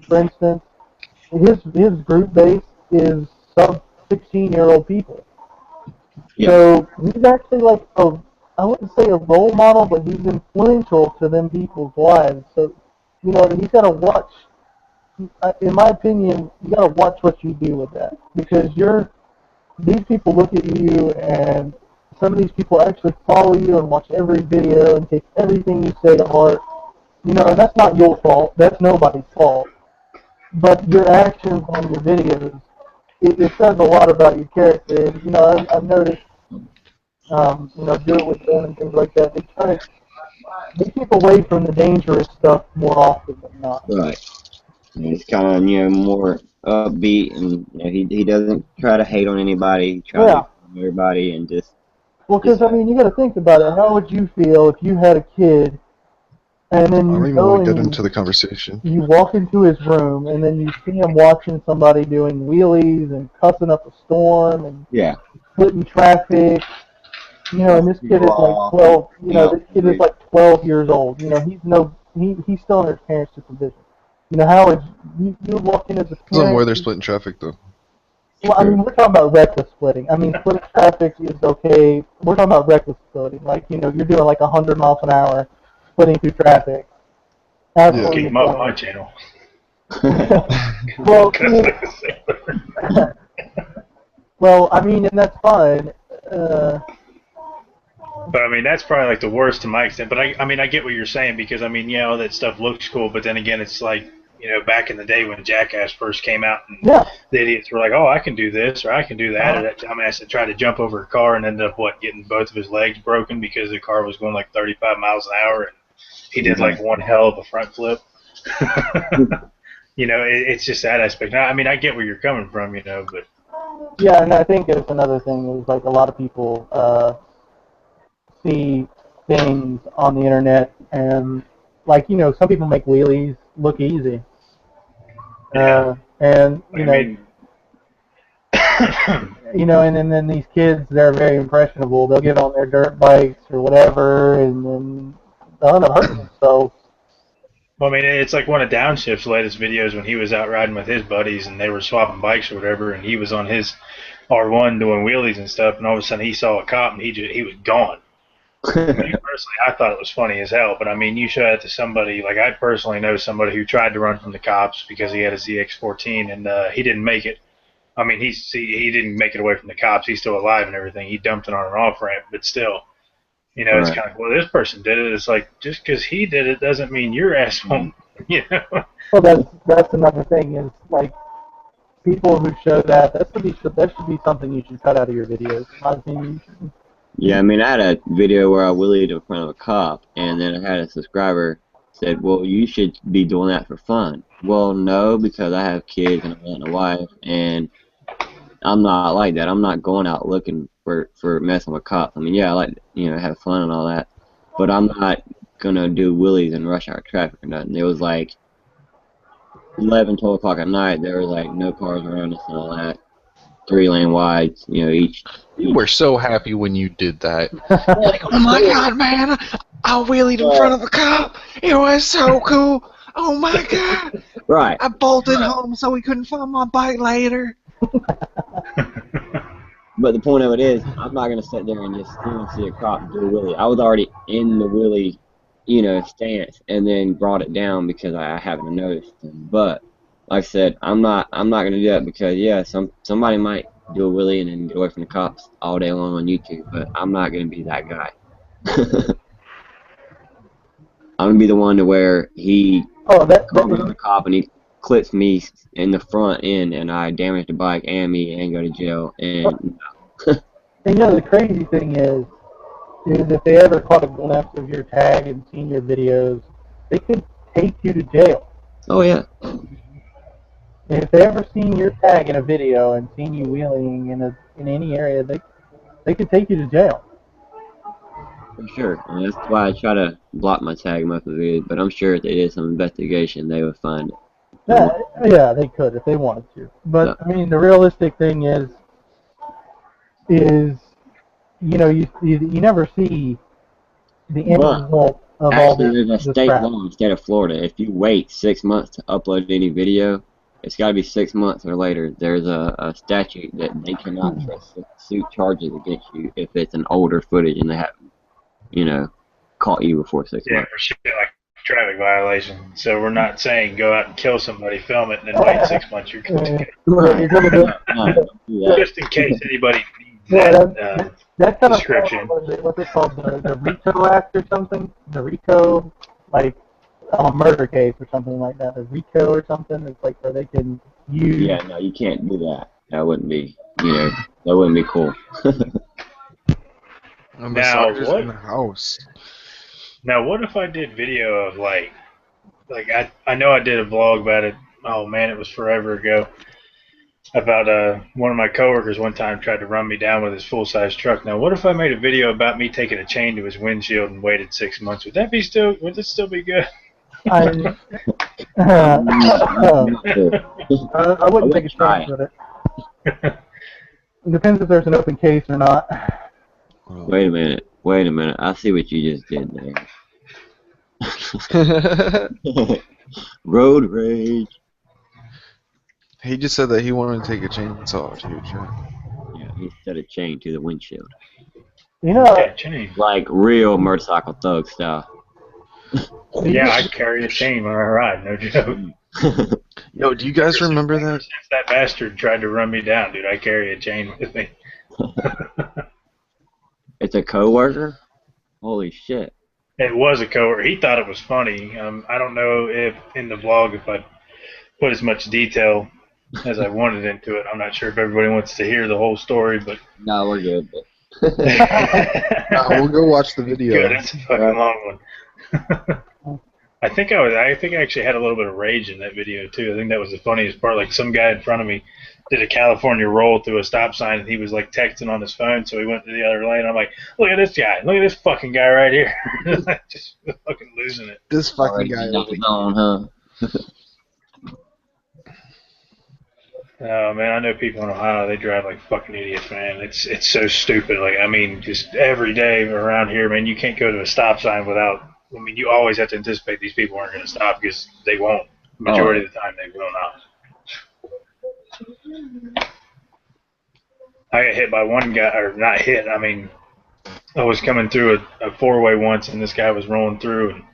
for instance, his group base is sub 16-year-old people. Yeah. So he's actually like I wouldn't say a role model, but he's influential to them people's lives. So, you know, he's got to watch. In my opinion, you got to watch what you do with that because these people look at you, and some of these people actually follow you and watch every video and take everything you say to heart. You know, and that's not your fault. That's nobody's fault. But your actions on your videos, it says a lot about your character. And, you know, I've noticed you know, Do It With them and things like that. They keep away from the dangerous stuff more often than not. Right. And he's kind of, you know, more upbeat, and you know, he doesn't try to hate on anybody. He tries to Yeah. get along with everybody, and Well, just because I mean, you got to think about it. How would you feel if you had a kid and then I you don't even go want to and get into the conversation. you walk into his room and then you see him watching somebody doing wheelies and cussing up a storm and yeah. splitting traffic. You know, and Cussing this kid people is like off and 12. You know, out. this kid is like 12 years old. You know, he's still under his parents' supervision. You know, how is you walk in as a Depends on where parent? they're splitting traffic, though. Well, I mean, we're talking about reckless splitting. I mean, splitting traffic is okay. We're talking about reckless splitting. Like, you know, you're doing like 100 miles an hour splitting through traffic. Yeah. Absolutely Keep him up my fine. channel. Well, Cuss like a sailor. well, I mean, and that's fine. Uh, But I mean, that's probably like the worst to my extent. But I mean, I get what you're saying because I mean, you know, that stuff looks cool. But then again, it's like, you know, back in the day when Jackass first came out, and yeah. the idiots were like, "Oh, I can do this or I can do that." Or that dumbass that tried to jump over a car and ended up getting both of his legs broken because the car was going like 35 miles an hour, and he did like one hell of a front flip. You know, it's just that aspect. I mean, I get where you're coming from, you know, but Yeah, and I think it's another thing is like a lot of people see things on the internet and like, you know, some people make wheelies look easy. yeah. And, you I know, mean, you know, and then these kids, they're very impressionable. They'll get on their dirt bikes or whatever, and then they'll end up hurting themselves. Well, I mean, it's like one of Downshift's latest videos when he was out riding with his buddies and they were swapping bikes or whatever, and he was on his R1 doing wheelies and stuff, and all of a sudden he saw a cop and he was gone. Me personally, I thought it was funny as hell, but I mean, you show that to somebody, like I personally know somebody who tried to run from the cops because he had a ZX14 and he didn't make it. I mean, he didn't make it away from the cops. He's still alive and everything. He dumped it on an off ramp, but still, you know, it's kind of, well, this person did it. It's like, just because he did it doesn't mean your ass won't, you know? Well, that's another thing is, like, people who show that, that should be something you should cut out of your videos. In my opinion, you shouldn't. Yeah, I mean, I had a video where I wheelied in front of a cop, and then I had a subscriber said, well, you should be doing that for fun. Well, no, because I have kids and a wife, and I'm not like that. I'm not going out looking for messing with cops. I mean, yeah, I like, you know, have fun and all that, but I'm not going to do wheelies and rush hour traffic or nothing. It was like 11, 12 o'clock at night. There was like no cars around us and all that. 3-lane wide, you know, each. You were so happy when you did that. Like, oh my God, man! I wheelied in front of a cop. It was so cool. Oh my God! Right. I bolted home so we couldn't find my bike later. But the point of it is, I'm not gonna sit there and just see a cop do a wheelie. I was already in the wheelie, you know, stance, and then brought it down because I haven't noticed them. But like I said, I'm not gonna do that because yeah, somebody might do a wheelie and then get away from the cops all day long on YouTube, but I'm not gonna be that guy. I'm gonna be the one to where he calls the cop and he clips me in the front end and I damage the bike and me and go to jail and. And you know the crazy thing is if they ever caught a glimpse of your tag and seen your videos, they could take you to jail. Oh yeah. And if they ever seen your tag in a video and seen you wheeling in any area, they could take you to jail. For sure. And that's why I try to block my tag most of it, but I'm sure if they did some investigation, they would find it. Yeah, they could if they wanted to. But I mean, the realistic thing is you know you never see the end result of all this. Actually, there's a state law in the state of Florida. If you wait 6 months to upload any video, it's got to be 6 months or later. There's a statute that they cannot suit charges against you if it's an older footage and they haven't, you know, caught you before 6 months. Yeah, for shit like traffic violation. So we're not saying go out and kill somebody, film it, and then wait 6 months. You're good to go. Just in case anybody needs that description. What's it called? The RICO Act or something? The RICO, like a murder case or something like that. The RICO or something. It's like where they can use. Yeah, no, you can't do that. That wouldn't be, you know, that wouldn't be cool. Now what? In the house. Now what if I did video of like I know I did a vlog about it. Oh man, it was forever ago. About one of my coworkers one time tried to run me down with his full-size truck. Now, what if I made a video about me taking a chain to his windshield and waited 6 months? Would it still be good? I wouldn't take a chance with it. It depends if there's an open case or not. Wait a minute. I see what you just did there. Road rage. He just said that he wanted to take a chainsaw to your truck. Yeah, he set a chain to the windshield. You know, like real motorcycle thug style. Yeah, I carry a chain when I ride, no joke. Yo, do you guys remember that? Since that bastard tried to run me down, dude, I carry a chain with me. It's a coworker? Holy shit. It was a coworker. He thought it was funny. I don't know if in the vlog if I put as much detail as I wanted into it. I'm not sure if everybody wants to hear the whole story, but no, we're good. But we'll go watch the video. Good, that's a fucking long one. I think I actually had a little bit of rage in that video too. I think that was the funniest part. Like some guy in front of me did a California roll through a stop sign, and he was like texting on his phone, so he went to the other lane. I'm like, look at this guy, look at this fucking guy right here, just fucking losing it. This fucking guy. On, huh? Oh man, I know people in Ohio. They drive like fucking idiots, man. It's so stupid. Like I mean, just every day around here, man, you can't go to a stop sign without. I mean, you always have to anticipate these people aren't going to stop because they won't. Majority of the time, they will not. I got hit by one guy, or not hit. I mean, I was coming through a four-way once, and this guy was rolling through, and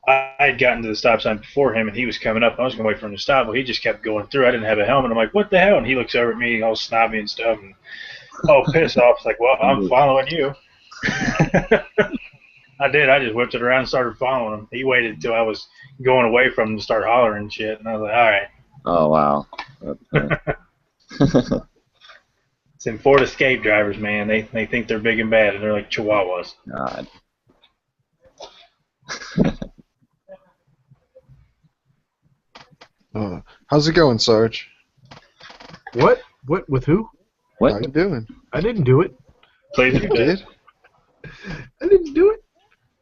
I had gotten to the stop sign before him, and he was coming up. I was going to wait for him to stop, but he just kept going through. I didn't have a helmet. I'm like, what the hell? And he looks over at me, all snobby and stuff, and all pissed off. It's like, well, I'm following you. I did. I just whipped it around and started following him. He waited until I was going away from him to start hollering and shit, and I was like, all right. Oh, wow. It's them Ford Escape drivers, man. They think they're big and bad, and they're like chihuahuas. God. How's it going, Sarge? What? What? With who? What? How you doing? I didn't do it. Played You the did? I didn't do it.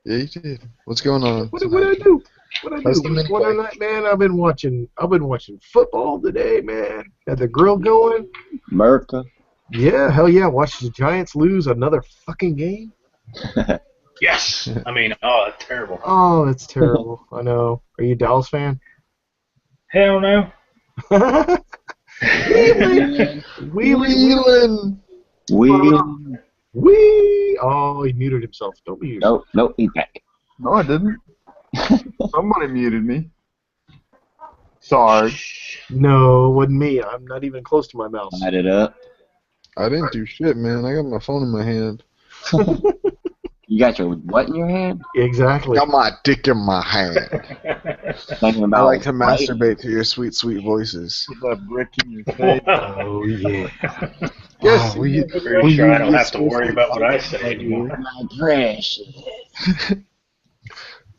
Yeah, you did. What's going on? What did I do? What I How's do? the mini What bike? man? I've been watching football today, man. Got the grill going. America. Yeah, hell yeah. Watched the Giants lose another fucking game. Yes. I mean, oh, that's terrible. Oh, that's terrible. I know. Are you a Dallas fan? Hell no. Wheeling. Wheeling. Wee. Oh, he muted himself. Don't mute yourself. Nope, he's back. No, I didn't. Somebody muted me. Sarge. No, it wasn't me. I'm not even close to my mouse. Light it up. I didn't do shit, man. I got my phone in my hand. You got your what in your hand? Exactly. Got my dick in my hand. Thinking I about like to writing. masturbate to your sweet, sweet voices. Put that brick in your face. Oh yeah. Yes, will you? Pretty sure I don't have to worry about what I say anymore. My precious.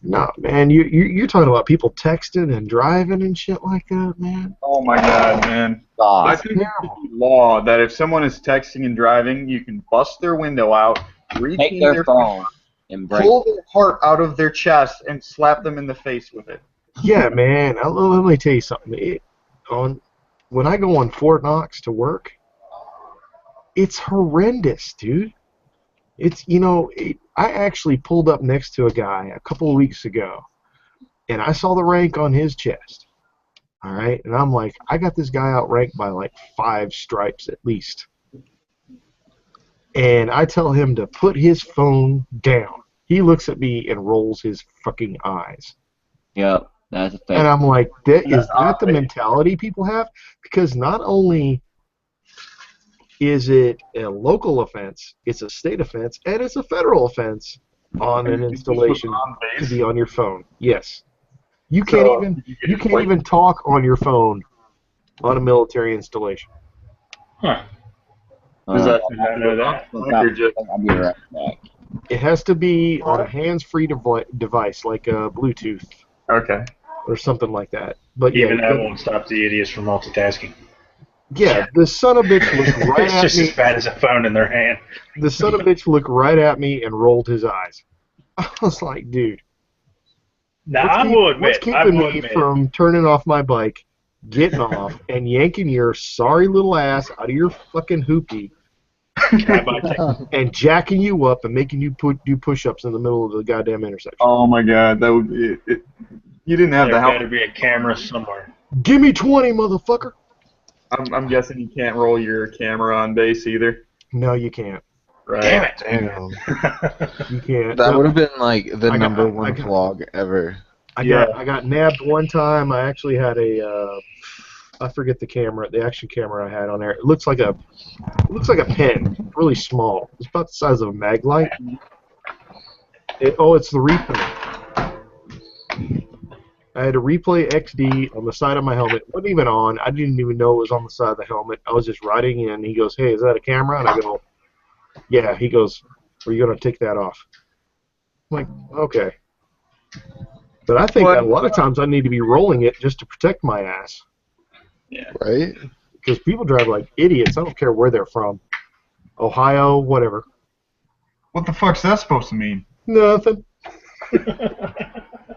No, man, you're talking about people texting and driving and shit like that, man. Oh my god, man. I God. think it's law that if someone is texting and driving, you can bust their window out, reach Take in their phone and break. pull their heart out of their chest, and slap them in the face with it. Yeah, man. Let me tell you something. When I go on Fort Knox to work, it's horrendous, dude. It's I actually pulled up next to a guy a couple of weeks ago, and I saw the rank on his chest. All right, and I'm like, I got this guy outranked by like 5 stripes at least. And I tell him to put his phone down. He looks at me and rolls his fucking eyes. Yep, that's a And fact. I'm like, is that the outrageous. mentality people have? Because not only is it a local offense, it's a state offense, and it's a federal offense on an installation to be on your phone. Yes. You can't even talk on your phone on a military installation. Huh. Does that Did not know that. Or just I'll be right back. It has to be on a hands-free device like a Bluetooth okay? or something like that. But yeah, Even that won't stop the idiots from multitasking. yeah, the son of a bitch looked right It's at just me. as bad as a phone in their hand. The son of a bitch looked right at me and rolled his eyes. I was like, dude. Now, What's what's keeping me from turning off my bike, getting off, and yanking your sorry little ass out of your fucking hoopty and jacking you up and making you do push-ups in the middle of the goddamn intersection? Oh my god, that would be it. You didn't have There the help. better be a camera somewhere. Give me 20, motherfucker! I'm guessing you can't roll your camera on base either, No, you can't. right? Damn it! Damn. You can't. That would have been like the I got- number I one got- vlog ever. I got nabbed one time. I actually had I forget the action camera I had on there. It looks like a pen, really small. It's about the size of a mag light. It's the replay. I had a replay XD on the side of my helmet. It wasn't even on. I didn't even know it was on the side of the helmet. I was just riding in. He goes, "Hey, is that a camera?" And I go, "Yeah." He goes, "Are you gonna take that off?" I'm like, "Okay." But I think that a lot of times I need to be rolling it just to protect my ass. Right? Because people drive like idiots. I don't care where they're from. Ohio, whatever. What the fuck's that supposed to mean? Nothing.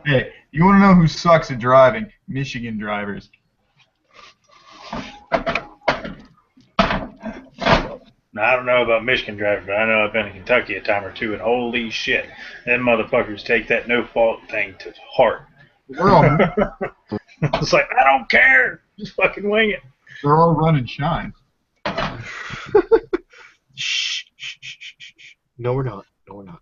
Hey, you want to know who sucks at driving? Michigan drivers. Now, I don't know about Michigan drivers, but I know I've been in Kentucky a time or two, and holy shit, them motherfuckers take that no fault thing to heart. We're all It's like, I don't care, just fucking wing it. they're all running shine. Shh, shh, shh, shh, shh. No, we're not. No, we're not.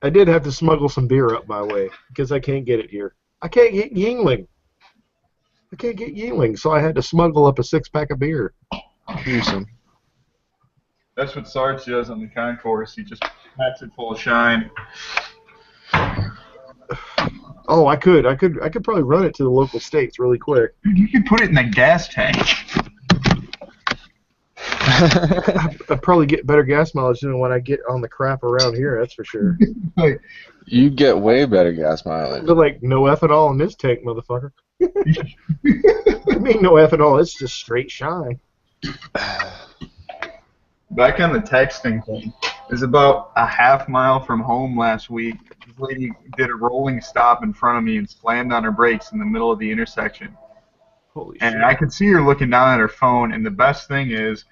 I did have to smuggle some beer up my way because I can't get it here. I can't get Yingling. So I had to smuggle up a 6-pack of beer. Gruesome. That's what Sarge does on the concourse. He just packs it full of shine. Oh, I could probably run it to the local states really quick. Dude, you could put it in the gas tank. I'd probably get better gas mileage than what I get on the crap around here. That's for sure. Like, You get way better gas mileage. But like no ethanol in this tank, motherfucker. I mean no ethanol. It's just straight shine. back on the texting thing, it was about a half mile from home last week. This lady did a rolling stop in front of me and slammed on her brakes in the middle of the intersection. Holy And shit! I could see her looking down at her phone, and the best thing is,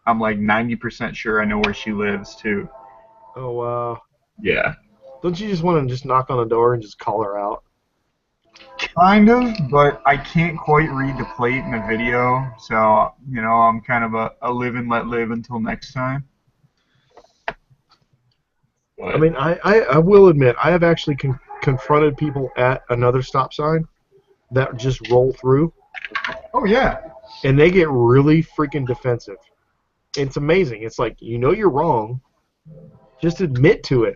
I'm like 90% sure I know where she lives, too. Oh wow! Yeah. Don't you just want to just knock on the door and just call her out? Kind of, but I can't quite read the plate in the video, so, you know, I'm kind of a live and let live until next time. I mean, I will admit I have actually confronted people at another stop sign that just roll through, Oh, yeah. and they get really freaking defensive. It's amazing. It's like, you know you're wrong. Just admit to it.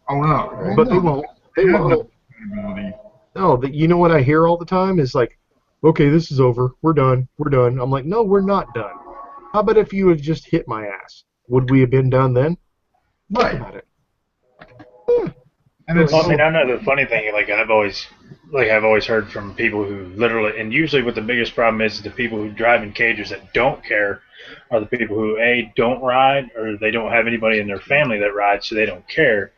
Oh, no. But they won't. They They have won't. no ability. No, you know what I hear all the time is like, okay, this is over. We're done. We're done. I'm like, no, we're not done. How about if you had just hit my ass? Would we have been done then? Think Right. about it. And it's Well, I mean, I know the funny thing, like I've always heard from people who literally, and usually what the biggest problem is the people who drive in cages that don't care are the people who don't ride, or they don't have anybody in their family that rides, so they don't care,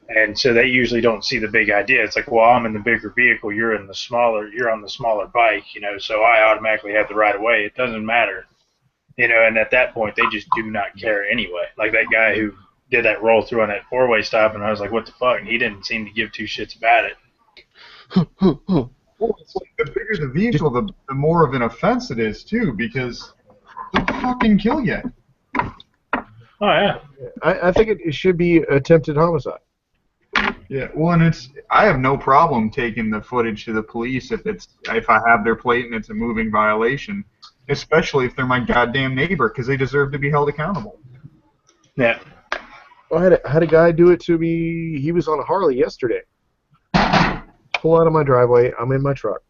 and so they usually don't see the big idea. It's like, well, I'm in the bigger vehicle, you're on the smaller bike, you know, so I automatically have the right of way. It doesn't matter, you know, and at that point they just do not care anyway. Like that guy who did that roll through on that four-way stop, and I was like, what the fuck? And he didn't seem to give two shits about it. Well, it's like the bigger the vehicle, the more of an offense it is, too, because they'll fucking kill you. Oh, yeah. I think it should be attempted homicide. Yeah, well, and I have no problem taking the footage to the police if I have their plate and it's a moving violation, especially if they're my goddamn neighbor, because they deserve to be held accountable. Yeah. I had a guy do it to me. He was on a Harley yesterday. Pull out of my driveway. I'm in my truck.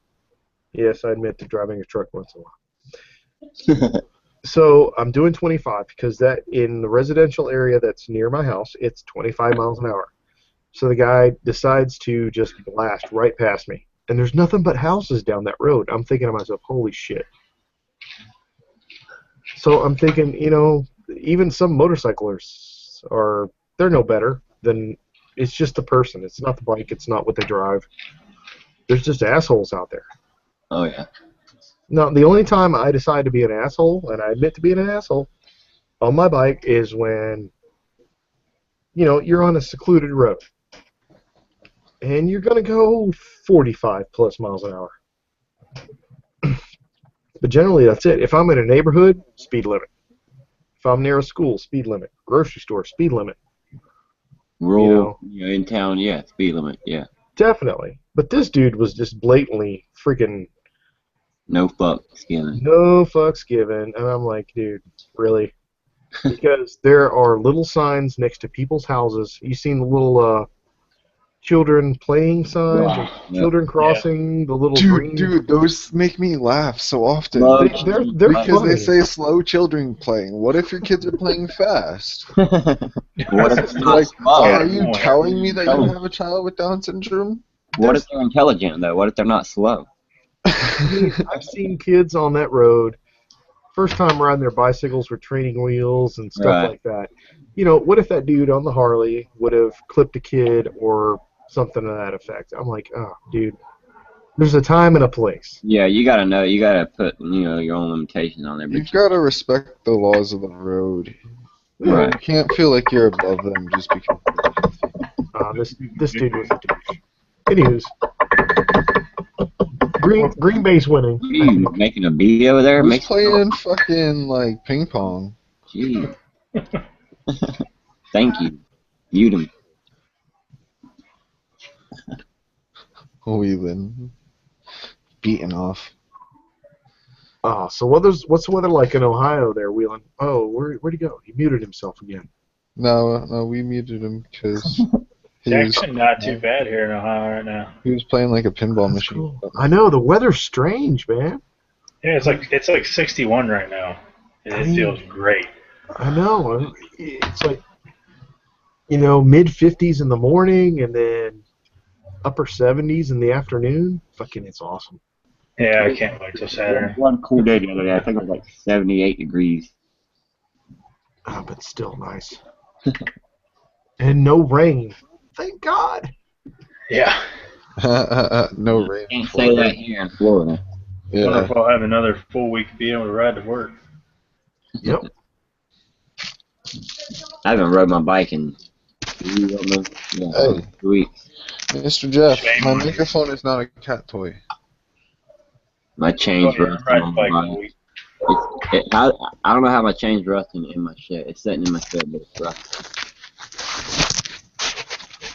Yes, I admit to driving a truck once in a while. So I'm doing 25 because that in the residential area that's near my house, it's 25 miles an hour. So the guy decides to just blast right past me. And there's nothing but houses down that road. I'm thinking to myself, holy shit. So I'm thinking, you know, even some motorcyclists they're no better than, it's just the person. It's not the bike. It's not what they drive. There's just assholes out there. Oh, yeah. Now, the only time I decide to be an asshole, and I admit to being an asshole, on my bike is when, you know, you're on a secluded road. And you're going to go 45 plus miles an hour. But generally, that's it. If I'm in a neighborhood, speed limit. If I'm near a school, speed limit. Grocery store, speed limit. Rural, in town, yeah, speed limit, yeah. Definitely. But this dude was just blatantly freaking No fucks given. no fucks given. And I'm like, dude, really? Because there are little signs next to people's houses. You seen the little children playing signs, Wow. children crossing the little green. Dude, those make me laugh so often. Love They're Because funny. they say slow children playing. What if your kids are playing fast? What if it's not Like, slow? are you telling me that you Oh. have a child with Down syndrome? What if they're intelligent, though? What if they're not slow? I've seen kids on that road, first time riding their bicycles with training wheels and stuff Right. like that. You know, what if that dude on the Harley would have clipped a kid or something to that effect? I'm like, oh, dude, There's a time and a place. Yeah, you gotta know. You gotta put your own limitations on there. But You've got to respect the laws of the road. Right. You can't feel like you're above them just because. This dude was a douche. Anywho's, Green Bay's winning. You making a bee over there? Who's playing fucking like ping pong? Gee. Thank you. Mute him. Wheeling. Beating off. Oh, so what's the weather like in Ohio there, Wheeling? Oh, where'd he go? He muted himself again. No, we muted him because It's actually not too bad here in Ohio right now. He was playing like a pinball That's machine. cool. I know, the weather's strange, man. Yeah, it's like 61 right now. And it feels great. I know. It's like, mid 50s in the morning and then upper 70s in the afternoon. Fucking, it's awesome. Yeah, I can't wait till Saturday. One cool day the other day. I think it was like 78 degrees. Oh, but still nice. And no rain. Thank God. Yeah. No rain. Can't say that here in Florida. I wonder if I'll have another full week to be able to ride to work. Yep. I haven't rode my bike in 2 weeks. Mr. Jeff, Shame my on you. microphone is not a cat toy. My chain's Oh, yeah, rusting ride on the my bike all bike. week. I don't know how my chain's rusting in my shed. It's sitting in my shed, but it's rusting.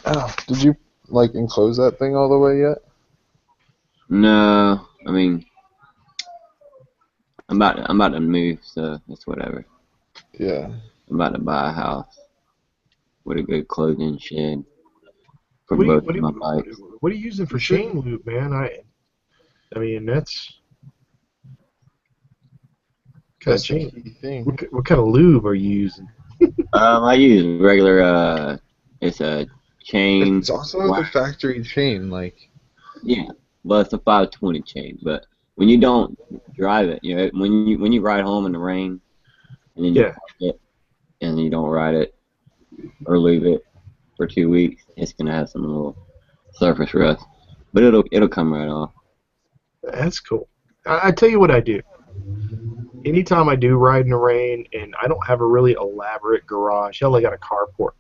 Oh, did you enclose that thing all the way yet? No, I mean, I'm about to move, so it's whatever. Yeah. I'm about to buy a house with a good closing shed for What both are of my bikes. what are you using for chain lube, man? I mean, that's That's the chain. key thing. What kind of lube are you using? I use regular. It's a chain. It's also the factory chain, Yeah, well, it's a 520 chain, but when you don't drive it, when you ride home in the rain, and then you park it, and you don't ride it or leave it for 2 weeks, it's gonna have some little surface rust, but it'll come right off. That's cool. I tell you what I do. Anytime I do ride in the rain, and I don't have a really elaborate garage, hell, I got a carport.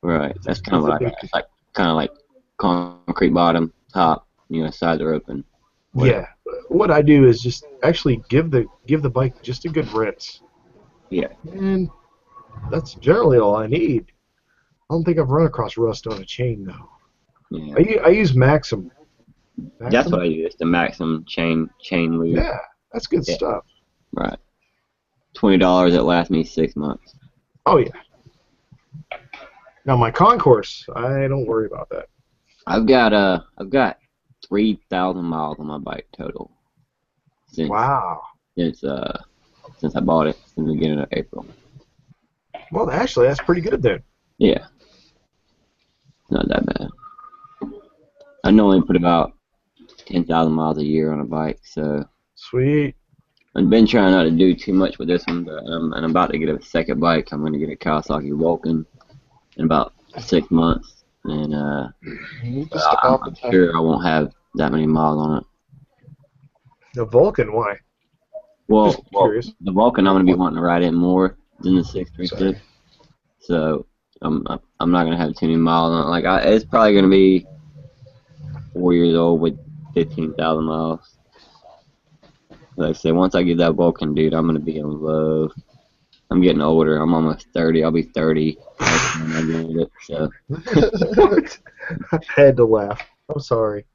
Right, that's kind of what I got. It's kind of like concrete bottom, top, sides are open. Yeah. What I do is just actually give the bike just a good rinse. Yeah. And that's generally all I need. I don't think I've run across rust on a chain though. Yeah. I use Maxim. That's what I use. The Maxim chain lube. Yeah, that's good stuff. Right. $20 that lasts me 6 months. Oh yeah. Now my concourse, I don't worry about that. I've got 3,000 miles on my bike total. Wow. Since I bought it in the beginning of April. Well, actually, that's pretty good then. Yeah. Not that bad. I normally put about 10,000 miles a year on a bike, so. Sweet. I've been trying not to do too much with this one, but I'm about to get a second bike. I'm going to get a Kawasaki Vulcan in about 6 months, and I'm sure I won't have that many miles on it. The Vulcan, why? Well, curious. The Vulcan, I'm going to be wanting to ride it more than the 636, so I'm not going to have too many miles on it. It's probably going to be 4 years old with 15,000 miles. Like I say, once I get that Vulcan, dude, I'm going to be in love. I'm getting older. I'm almost 30. I'll be 30 when I get it, so. I had to laugh. I'm sorry.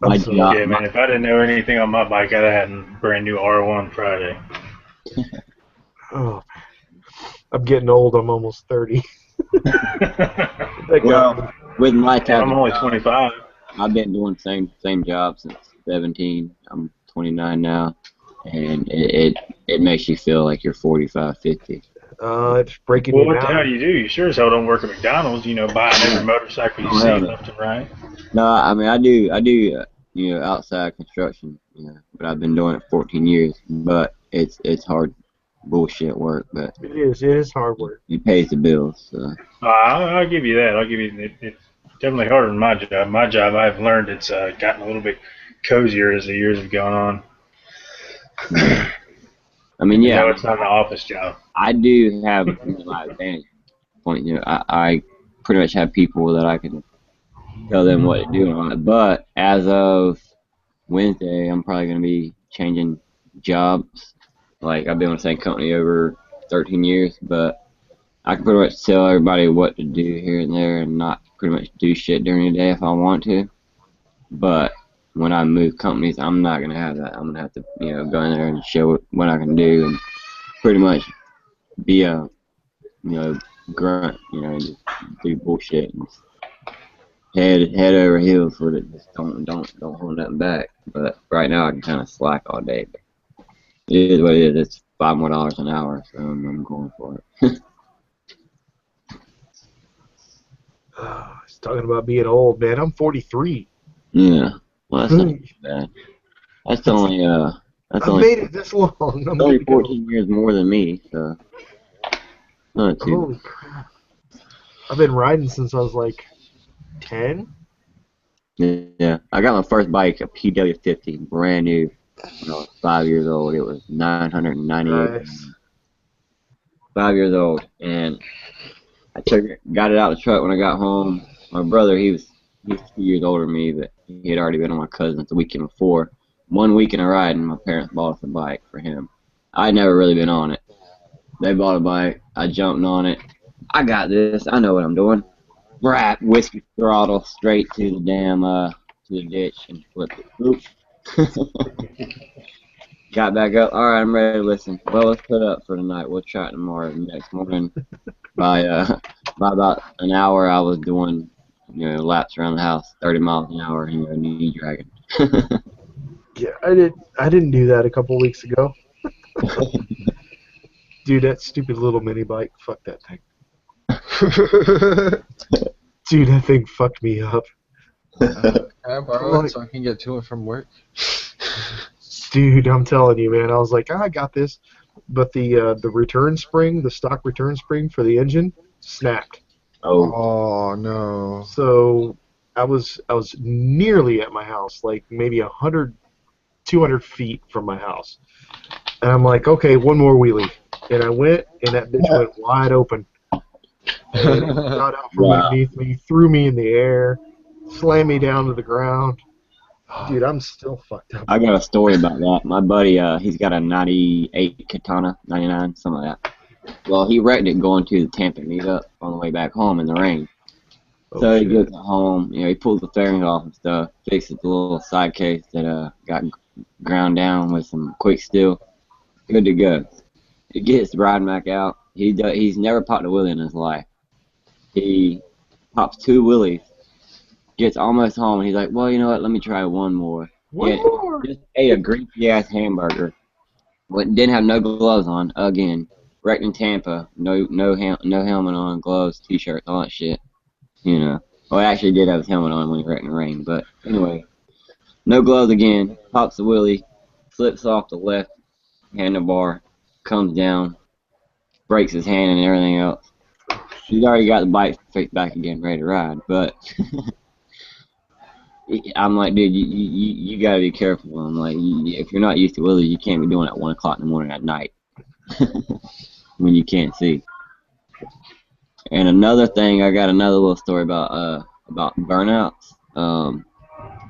Yeah, man, if I didn't know anything on my bike, I'd have had a brand new R1 Friday. Oh, I'm getting old. I'm almost 30. Well, with my type I'm only 25. I've been doing the same job since 17. I'm 29 now, and it makes you feel like you're 45, 50. It's breaking Well, you what down. the hell do you do? You sure as hell don't work at McDonald's, buying every motorcycle you see left and right. No, I mean I do outside construction, but I've been doing it 14 years. But it's hard bullshit work, but It is hard work. it pays the bills. So. I'll give you that. I'll give you it. definitely harder than my job. My job, I've learned it's gotten a little bit cozier as the years have gone on. I mean, Even yeah, though it's not an office job. I do have my advantage point. You know, I pretty much have people that I can tell them what to do on it. But as of Wednesday, I'm probably going to be changing jobs. Like, I've been with the same company over 13 years, but I can pretty much tell everybody what to do here and there and not pretty much do shit during the day if I want to. But when I move companies, I'm not going to have that. I'm going to have to, you know, go in there and show what I can do and pretty much be a, you know, grunt, you know, just do bullshit and head over heels with it. Just don't hold nothing back. But right now I can kind of slack all day. But it is what it is. It's $5 more an hour, so I'm going for it. He's talking about being old, man. I'm 43. Yeah. Well, that's not too bad. That's only that's I've only made it this long. I'm only good to go. 14 years more than me, so not too Holy crap. I've been riding since I was like 10. bad. Yeah. I got my first bike, a PW50, brand new. When I was 5 years old. It was 998. Nice. 5 years old, and I got it out of the truck when I got home. My brother, he's 2 years older than me, but he had already been on my cousin's the weekend before. 1 week in a ride, and my parents bought us a bike for him. I'd never really been on it. They bought a bike. I jumped on it. I got this. I know what I'm doing. Rap, whiskey throttle straight to the damn to the ditch and flipped it. Oops. Got back up. All right, I'm ready to listen. Well, let's put up for tonight. We'll try it tomorrow. The next morning, by about an hour, I was doing, you know, laps around the house, 30 miles an hour, you know, knee dragging. Yeah, I didn't do that a couple weeks ago. Dude, that stupid little mini bike. Fuck that thing. Dude, that thing fucked me up. Can I borrow Like- it so I can get to and from work? Dude, I'm telling you, man. I was like, I got this, but the return spring, the stock return spring for the engine, snapped. Oh, Oh no. So I was nearly at my house, like maybe 100, 200 feet from my house, and I'm like, okay, one more wheelie, and I went, and that bitch went wide open, and it got out from Wow. underneath me, threw me in the air, slammed me down to the ground. Dude, I'm still fucked up. I got a story about that. My buddy, he's got a 98 Katana, 99, something like that. Well, he wrecked it going to the Tampa meetup on the way back home in the rain. Oh, So he shit. gets home, you know, he pulls the fairings off and stuff, fixes the little side case that got ground down with some quick steel. Good to go. He gets riding back out. He's never popped a wheelie in his life. He pops 2 wheelies, gets almost home, and he's like, well, you know what, let me try one more. One more. Just ate a greasy ass hamburger. Didn't have no gloves on again. Wrecked in Tampa. No helmet on, gloves, t-shirt, all that shit. You know. Well, he actually did have his helmet on when he wrecked in the rain. But anyway, no gloves again. Pops the wheelie, slips off the left handlebar, comes down, breaks his hand and everything else. He's already got the bike fixed back again, ready to ride. But I'm like, dude, you gotta be careful. I'm like, if you're not used to wheelies, you can't be doing it at 1 o'clock in the morning at night when you can't see. And another thing, I got another little story about burnouts.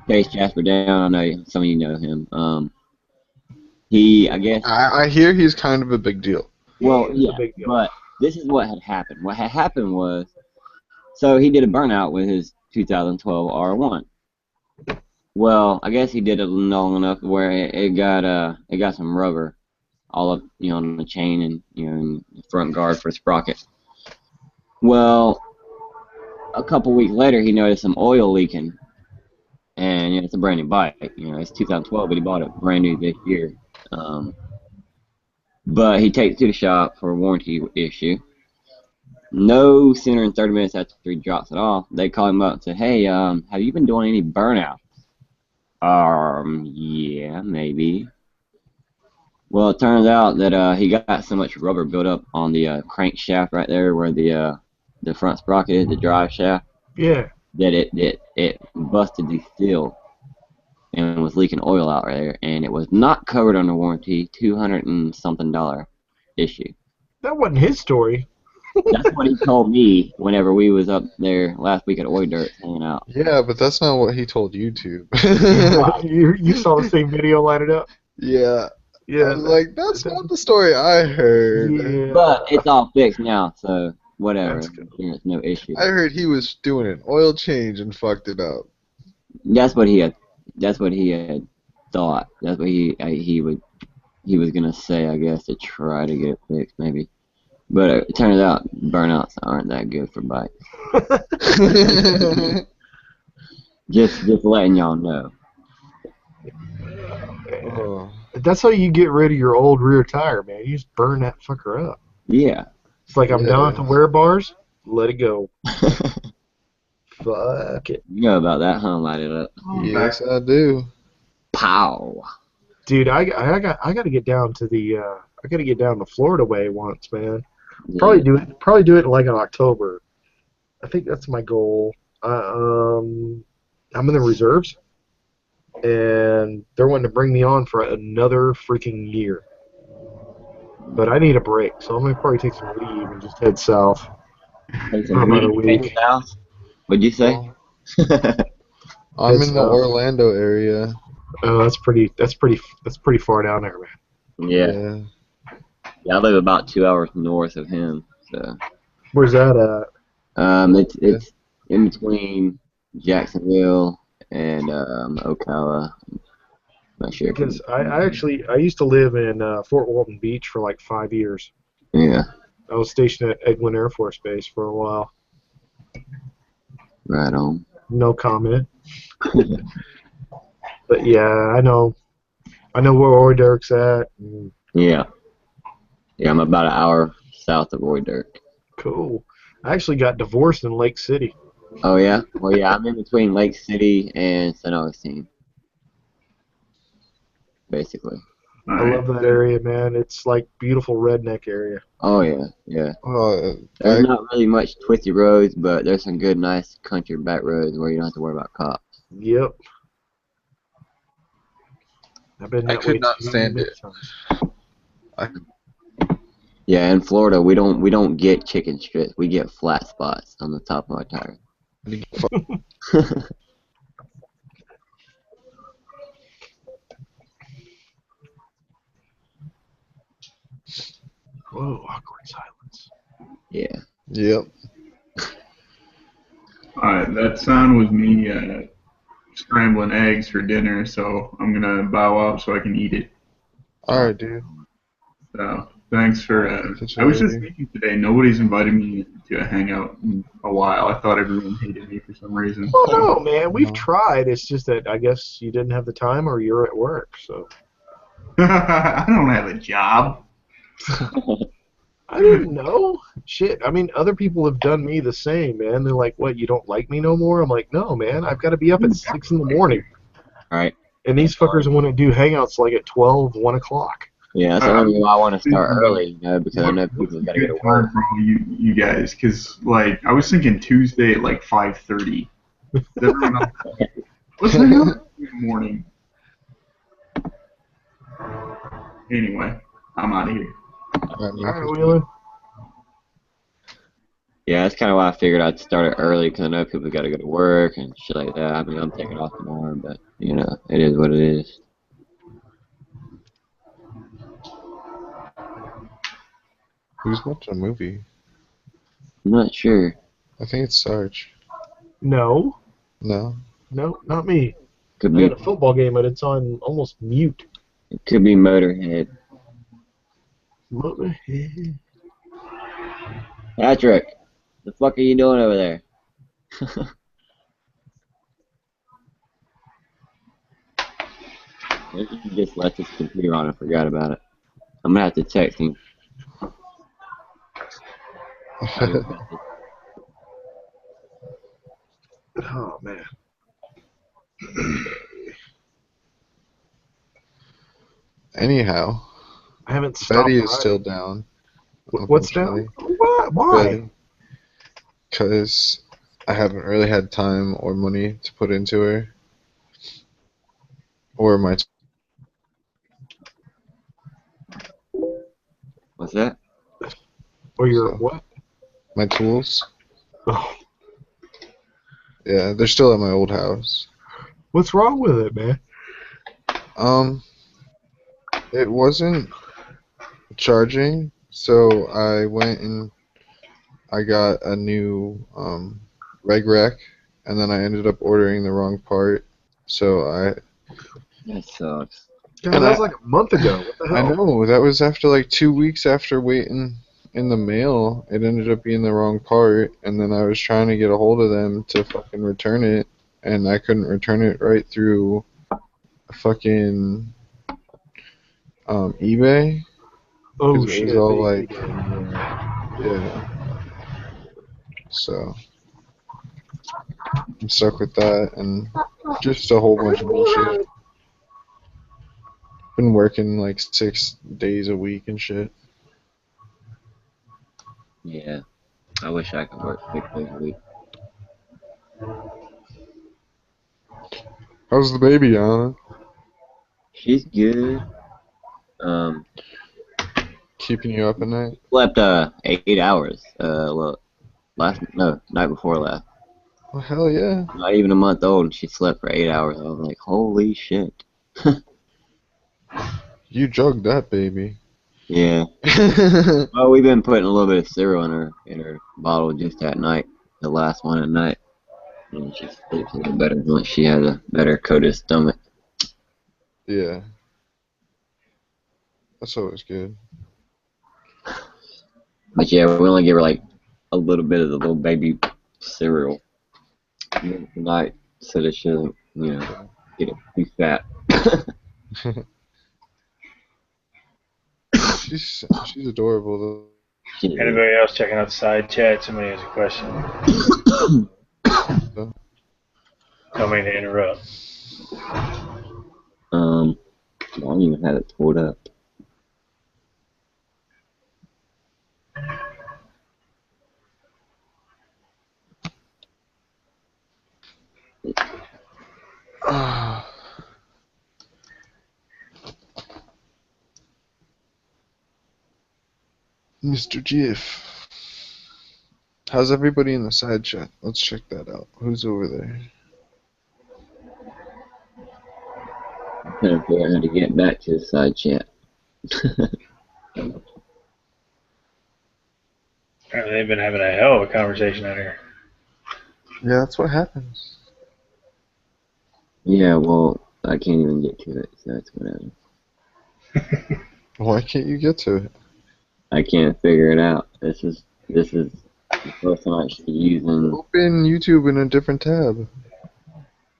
Chase Jasper Down, I know some of you know him. He, I guess. I hear he's kind of a big deal. Well, It's yeah, a big deal. but this is what had happened. What had happened was, so he did a burnout with his 2012 R1. Well, I guess he did it long enough where it got some rubber all up, you know, on the chain and, you know, in the front guard for the sprocket. Well, a couple weeks later, he noticed some oil leaking, and you know, it's a brand new bike. You know, it's 2012, but he bought it brand new this year. But he takes it to the shop for a warranty issue. No sooner than 30 minutes after he drops it off, they call him up and say, "Hey, have you been doing any burnout?" Yeah, maybe. Well, it turns out that he got so much rubber built up on the crankshaft right there where the front sprocket is, the drive shaft. Yeah. that it busted the seal and was leaking oil out there, and it was not covered under warranty. $200 and something issue. That wasn't his story. That's what he told me whenever we was up there last week at Oi Dirt hanging out. Yeah, but that's not what he told YouTube. You saw the same video lining up? Yeah. Yeah. I was like, that's not the story I heard. Yeah. But it's all fixed now, so whatever. That's good. There's no issue. I heard he was doing an oil change and fucked it up. That's what he had. That's what he had thought. That's what he was gonna say, I guess, to try to get it fixed, maybe. But it turns out burnouts aren't that good for bikes. Just letting y'all know. Oh. That's how you get rid of your old rear tire, man. You just burn that fucker up. Yeah. It's like I'm done with the wear bars. Let it go. You Fuck it. know about that, huh? Light it up. Yes, I do. Pow. Dude, I got to get down to I got to get down to Florida way once, man. Yeah. Probably do it like in October. I think that's my goal. I'm in the reserves, and they're wanting to bring me on for another freaking year. But I need a break, so I'm gonna probably take some leave and just head south Take for about a week. What'd you say? I'm It's, in the Orlando area. Oh, that's pretty far down there, man. Yeah. Yeah, I live about 2 hours north of him, so. Where's that at? It's in between Jacksonville and Ocala. Not sure. Because I used to live in Fort Walton Beach for like 5 years. Yeah. I was stationed at Eglin Air Force Base for a while. Right on. No comment. But yeah, I know where Oi Dirk's at. Yeah. Yeah, I'm about an hour south of Oi Dirt. Cool. I actually got divorced in Lake City. Oh yeah? Well, yeah, I'm in between Lake City and St. Augustine. Basically. I love that area, man. It's like beautiful redneck area. Oh yeah, yeah. Well, There's not really much twisty roads, but there's some good, nice country back roads where you don't have to worry about cops. Yep. I've been that I could way not too stand many it. times. Yeah, in Florida, we don't get chicken strips. We get flat spots on the top of our tire. Whoa, awkward silence. Yeah. Yep. Alright, that sound was me scrambling eggs for dinner, so I'm gonna bow out so I can eat it. Alright, dude. So, thanks for. I was just thinking today, nobody's invited me to hang out in a while. I thought everyone hated me for some reason. Well, no, man, we've tried. It's just that I guess you didn't have the time or you're at work, so. I don't have a job. I didn't know. Shit, I mean, other people have done me the same, man. They're like, what, you don't like me no more? I'm like, no, man, I've got to be up at 6 in the morning. Right. And these fuckers want to do hangouts like at 12, 1 o'clock. Yeah, that's the only reason why I want to start early, because I know people got to get to work. For all you guys, because like I was thinking Tuesday at like 5:30. Let's hang out in the morning. Anyway, I'm out of here. All right, Wheeler. Yeah, that's kind of why I figured I'd start it early, because I know people got to go to work and shit like that. I mean, I'm taking off tomorrow, but, you know, it is what it is. Who's watching a movie? I'm not sure. I think it's Sarge. No, No? not me. Could I be, got a football game, but it's on almost mute. it could be Motorhead. Motorhead. Patrick, the fuck are you doing over there? Maybe he just left his computer on and forgot about it. I'm gonna have to text him. Oh, man. Anyhow, I haven't stopped. Betty is riding. still down. What's down? unfortunately. Why? Because I haven't really had time or money to put into her. Or my What's that? Or your So. what? my tools. Oh, Yeah, they're still at my old house. what's wrong with it, man? It wasn't charging, so I went and I got a new reg rack, and then I ended up ordering the wrong part. So That sucks. God, and that was like a month ago. What the I hell? know that was after like 2 weeks after waiting in the mail. It ended up being the wrong part, and then I was trying to get a hold of them to fucking return it, and I couldn't return it right through fucking eBay Oh because it was shit, all the like, eBay, yeah. So I'm stuck with that and just a whole bunch of bullshit. Been working like 6 days a week and shit. Yeah. I wish I could work 6 days a week. How's the baby, Anna? She's good. Um, Keeping you up at night? slept 8 hours. Well, night before last. Well, hell yeah. Not even a month old, and she slept for 8 hours. I was like, holy shit. You jugged that baby. Yeah. Well, we've been putting a little bit of cereal in her bottle just at night, the last one at night, and she sleeps a little better once she has a better coated stomach. Yeah. That's always good. But yeah, we only give her like a little bit of the little baby cereal tonight so that she doesn't, get too fat. She's adorable She is. Anybody else checking out the side chat? Somebody has a question. though. Don't mean to interrupt. I don't even have it pulled up. Mr. Jiff. How's everybody in the side chat? Let's check that out. Who's over there? I'm trying to figure out how to get back to the side chat. Apparently they've been having a hell of a conversation out here. Yeah, that's what happens. Yeah, well, I can't even get to it, so that's whatever. Why can't you get to it? I can't figure it out. This is the first time I'm actually using Open YouTube in a different tab.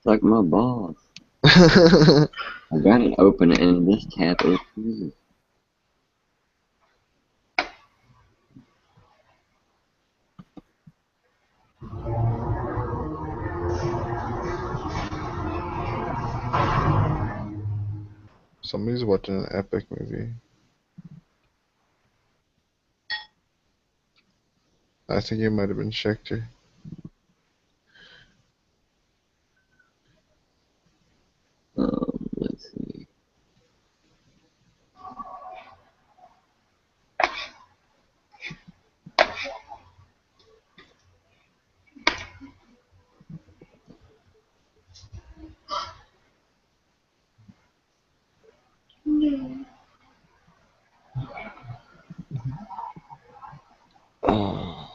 like my balls. I got it open and this tab is free. Somebody's watching an epic movie. I think it might have been Schechter. Let's see. Oh.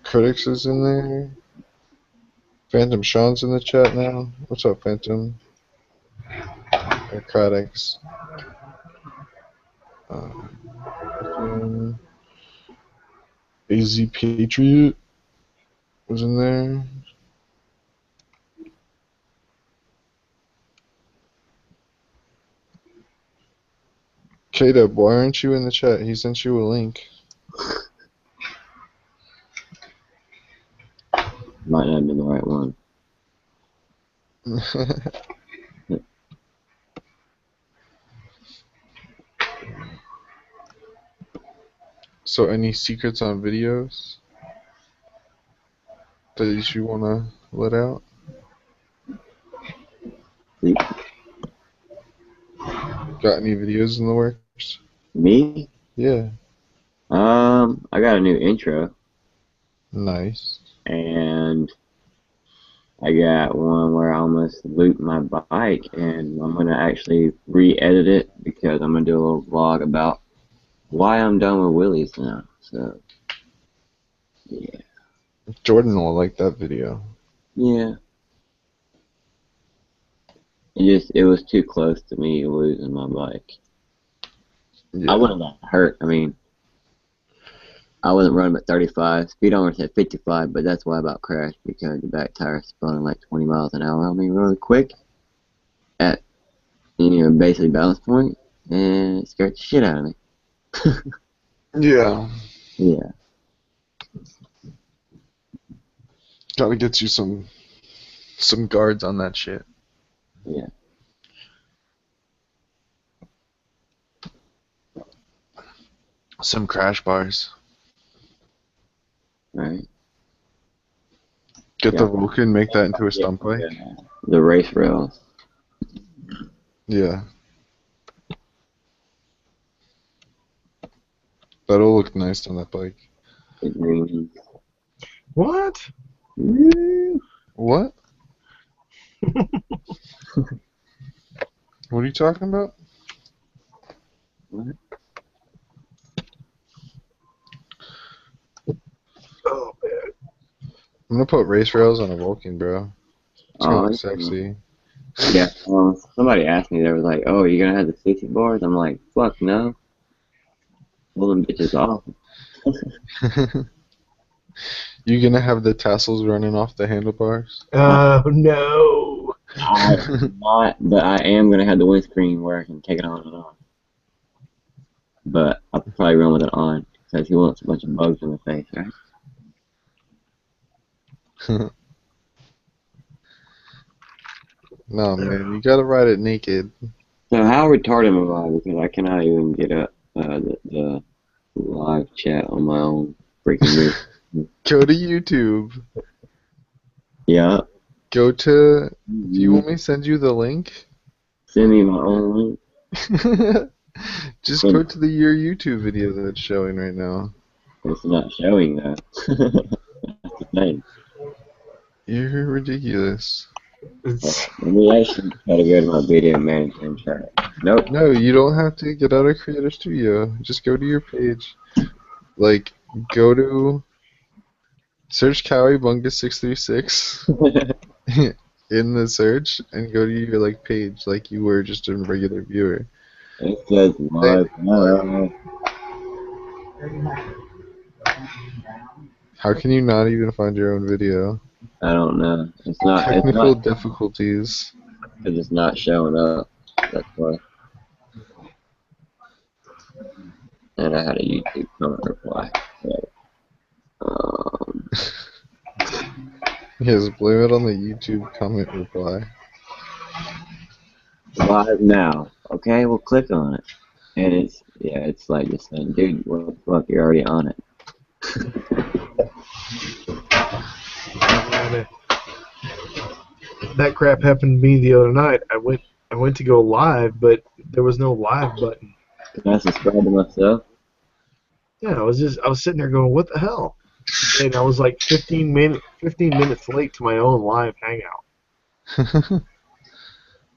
Critics is in there. Phantom Sean's in the chat now. What's up, Phantom? Critics. AZ Patriot was in there. K-Dub, why aren't you in the chat? He sent you a link. Might not have been the right one. So any secrets on videos that you want to let out? Got any videos in the works? Me? Yeah. I got a new intro, Nice. and I got one where I almost looped my bike, and I'm gonna actually re-edit it because I'm gonna do a little vlog about why I'm done with wheelies now. So, yeah. Jordan will like that video. Yeah. It was too close to me losing my bike. Yeah. I wouldn't have got hurt. I mean, I wasn't running at 35. Speedometer said 55, but that's why I about crashed because the back tire spun like 20 miles an hour on me really quick at, basically balance point, and it scared the shit out of me. Yeah. Yeah. Gotta get you some guards on that shit. Yeah. Some crash bars. Right. Get Yeah. the Vulcan, make that into a stump bike. Yeah. The race rails. Yeah. That'll look nice on that bike. The green. What? What? What are you talking about? What? Oh man. I'm gonna put race rails on a Vulcan, bro. It's gonna Oh, look sexy. yeah. Somebody asked me, they were like, "Oh, you gonna have the 60 bars?" I'm like, "Fuck no." Pull them bitches off. You gonna have the tassels running off the handlebars? Oh no. I'm not, but I am gonna have the windscreen where I can take it on and off. But I'll probably run with it on because he wants a bunch of bugs in the face, right? No, man, you gotta ride it naked. So how retarded am I? Because I cannot even get up the live chat on my own freaking move. Go to YouTube. Yeah. Go to. Do you want me to send you the link? Send me my own link. Just go to your YouTube video that's showing right now. It's not showing though. That's the thing. You're ridiculous. It's, Let me actually try to go to my video manager and try it. Nope. No, you don't have to get out of Creator Studio. Just go to your page. Like, go to search Kawi bunga 636 in the search and go to your like page like you were just a regular viewer. It says live now. How can you not even find your own video? I don't know. It's not Technical difficulties. because it's not showing up. That's why. And I had a YouTube comment reply. So, Yes, blame it on the YouTube comment reply. live now. Okay, we'll click on it. And it's like just saying, dude, what the fuck, you're already on it. that crap happened to me the other night. I went to go live, but there was no live button. Can I subscribe to myself? Yeah, I was sitting there going, what the hell? And I was like 15 minutes late to my own live hangout.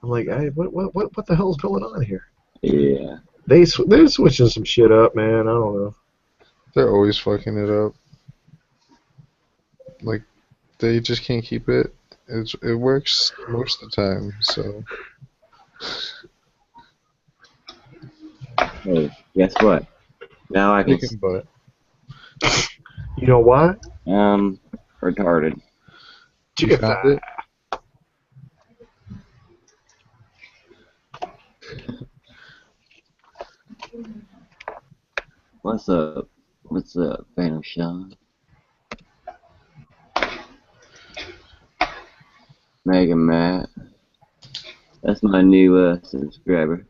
I'm like, hey, what the hell's going on here? Yeah. They're switching some shit up, man. I don't know. They're always fucking it up. Like, they just can't keep it. It works most of the time, so. Hey, guess what? Now I can. Chicken butt. You know why? Retarded. Chicken found thigh. it? What's up? What's up, Phantom Sean? Mega Matt. That's my new subscriber.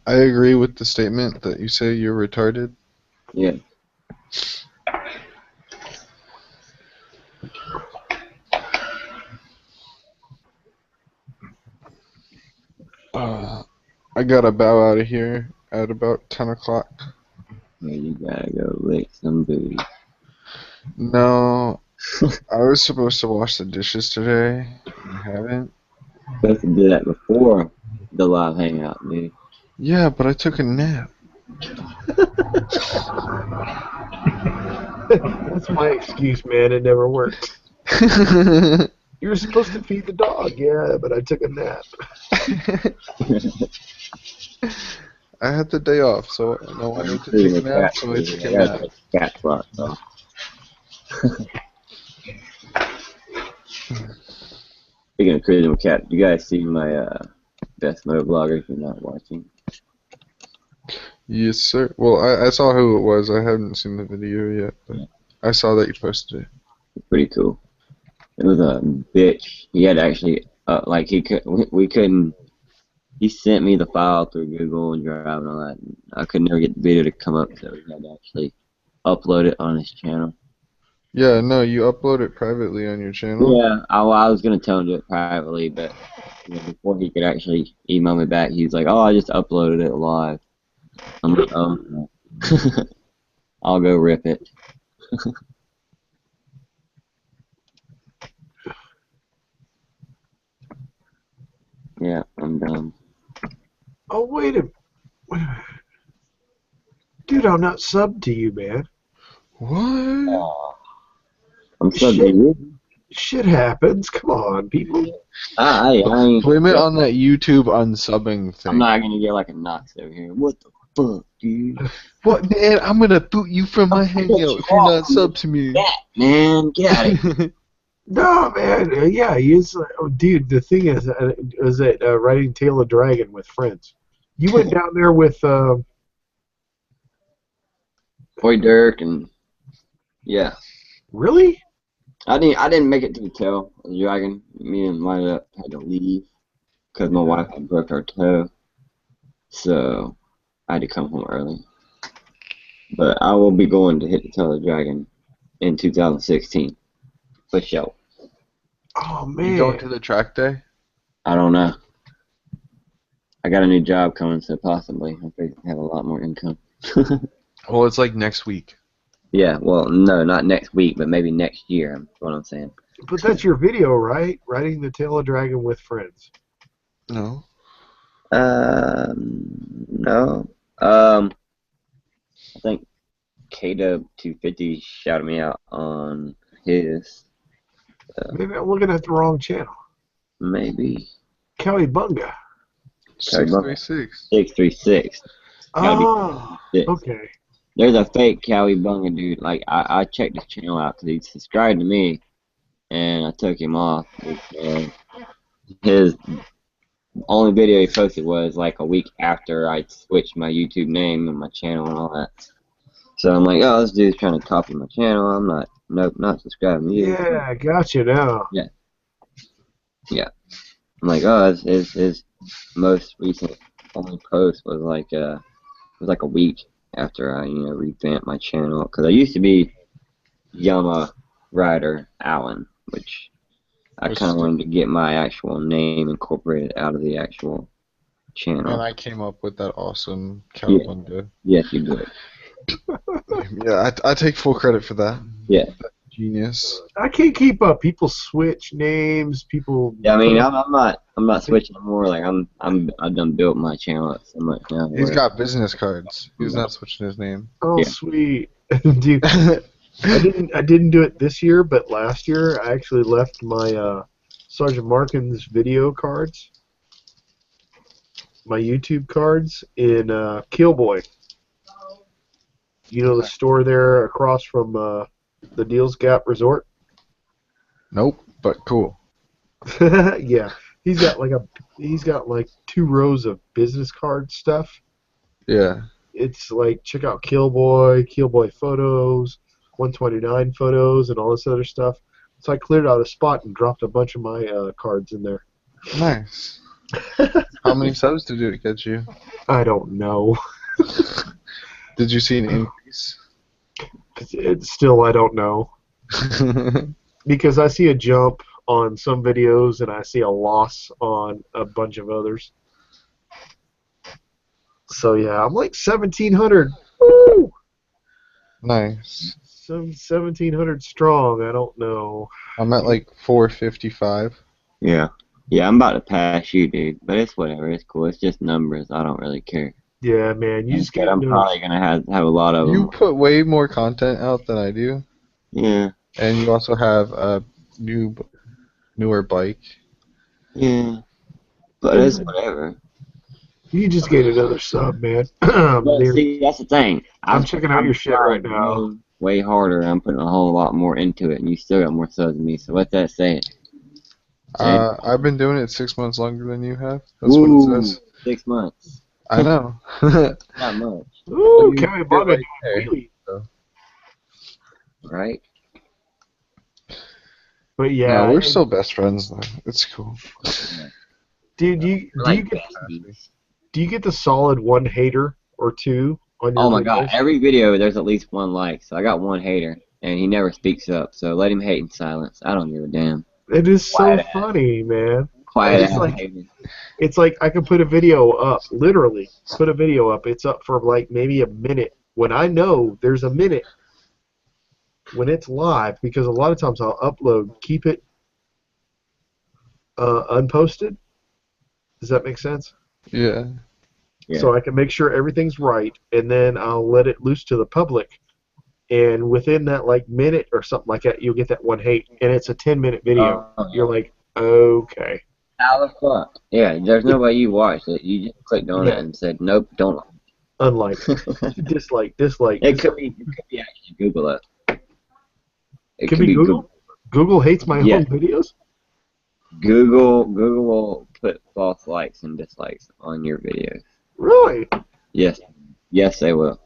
I agree with the statement that you say you're retarded. Yeah. I gotta bow out of here at about 10 o'clock. Yeah, you gotta go lick some booty. No, I was supposed to wash the dishes today. I haven't. Supposed to do that before the live hangout, dude. Yeah, but I took a nap. That's my excuse, man. It never works. You were supposed to feed the dog, yeah, but I took a nap. I had the day off, so I wanted to take a nap, so I took a I gotta nap. take cat slots off. Speaking of cruising with cat, you guys see my best motor vlogger if you're not watching? Yes, sir. Well, I saw who it was. I haven't seen the video yet, but I saw that you posted it. It's pretty cool. It was a bitch. He had actually like we couldn't. He sent me the file through Google and Drive and all that. And I could never get the video to come up, so he had to actually upload it on his channel. Yeah, no, you upload it privately on your channel. Yeah, I was gonna tell him to do it privately, but before he could actually email me back, he was like, "Oh, I just uploaded it live." I'm like, "Oh, no." I'll go rip it." Yeah, I'm done. Oh, wait a minute. Dude, I'm not subbed to you, man. What? I'm subbed to you. Shit happens. Come on, people. I ain't. Blame it on that YouTube unsubbing thing. I'm not gonna get like a Knox over here. What the fuck, dude? What, man? I'm gonna boot you from my hangout if you're not sub to me. Yeah, man, get out of here. No, man. Yeah, he's. Oh, dude, the thing is that writing Tail of Dragon with friends. You went down there with. Boy, Dirk, and yeah, Really? I didn't make it to the tail of the dragon. Me and Lila had to leave because my wife had broke her toe, so I had to come home early. But I will be going to hit the tail of the dragon in 2016 for sure. Oh You man. going to the track day? I don't know. I got a new job coming, so possibly I think I have a lot more income. Well, it's like next week. Yeah, well, no, not next week, but maybe next year. That's what I'm saying. But that's your video, right? Riding the Tail of Dragon with friends. No. No. I think KW250 shouted me out on his. Maybe I'm looking at the wrong channel. Maybe. Kawi Bunga. 636. 636. Oh, Six. okay. There's a fake Kawi Bunga dude. Like, I checked his channel out because he subscribed to me, and I took him off. And his only video he posted was like a week after I switched my YouTube name and my channel and all that. So I'm like, oh, this dude's trying to copy my channel. I'm not, nope, not subscribing to you. Yeah, I got you now. Yeah. Yeah. I'm like, oh, his most recent only post was like a week after I revamped my channel, because I used to be Yama Rider Allen, which I kind of wanted to get my actual name incorporated out of the actual channel. And I came up with that awesome Cowabunga. Yes, you did. Yeah, I take full credit for that. Yeah. Genius. I can't keep up. People switch names. People. Yeah, I mean, I'm not switching anymore. Like I've done built my channel up so much now. He's got business cards. He's not switching his name. Oh, Yeah. sweet, dude. I didn't do it this year, but last year I actually left my Sergeant Markin's video cards, my YouTube cards in Killboy. You know the store there across from the Deals Gap Resort? Nope, but cool. Yeah. He's got like 2 rows of business card stuff. Yeah. It's like, check out Killboy photos, 129 photos, and all this other stuff. So I cleared out a spot and dropped a bunch of my cards in there. Nice. How many subs did it get you? I don't know. Did you see an increase? It's still, I don't know. Because I see a jump on some videos and I see a loss on a bunch of others. So yeah, I'm like 1,700. Woo! Nice. Some 1,700 strong. I don't know. I'm at like 455. Yeah. Yeah, I'm about to pass you, dude. But it's whatever. It's cool. It's just numbers. I don't really care. Yeah, man. You just Instead, get I'm probably gonna have a lot of You them. put way more content out than I do, Yeah. and you also have a newer bike. Yeah. But it's whatever. You just get another sub, man. But see, that's the thing. I'm checking out your shit right now. Way harder. I'm putting a whole lot more into it, and you still got more subs than me. So what's that saying? I've been doing it 6 months longer than you have. That's Ooh, what it says. 6 months. I know. Not much, Ooh, Kawi bunga doing Hey. wheelies. right? But yeah, No, we're still best friends though. It's cool. dude. Do you get the solid one hater or two on your Oh my videos? god, every video there's at least one like. So I got one hater, and he never speaks up. So let him hate in silence. I don't give a damn. It is so Quiet ass. funny, man. Quiet It's ass like- hater. It's like I can put a video up, literally put a video up. It's up for like maybe a minute when I know there's a minute when it's live, because a lot of times I'll upload, keep it unposted. Does that make sense? Yeah. Yeah. So I can make sure everything's right, and then I'll let it loose to the public. And within that like minute or something like that, you'll get that one hate, and it's a 10-minute video. You're like, okay. How the fuck? Yeah, there's no way you watched it. You just clicked on it and said, nope, don't like Unlike, it. dislike. It could be actually Google it. It Could be Google. Google hates my Yeah. home videos. Google will put false likes and dislikes on your videos. Really? Yes. Yes, they will.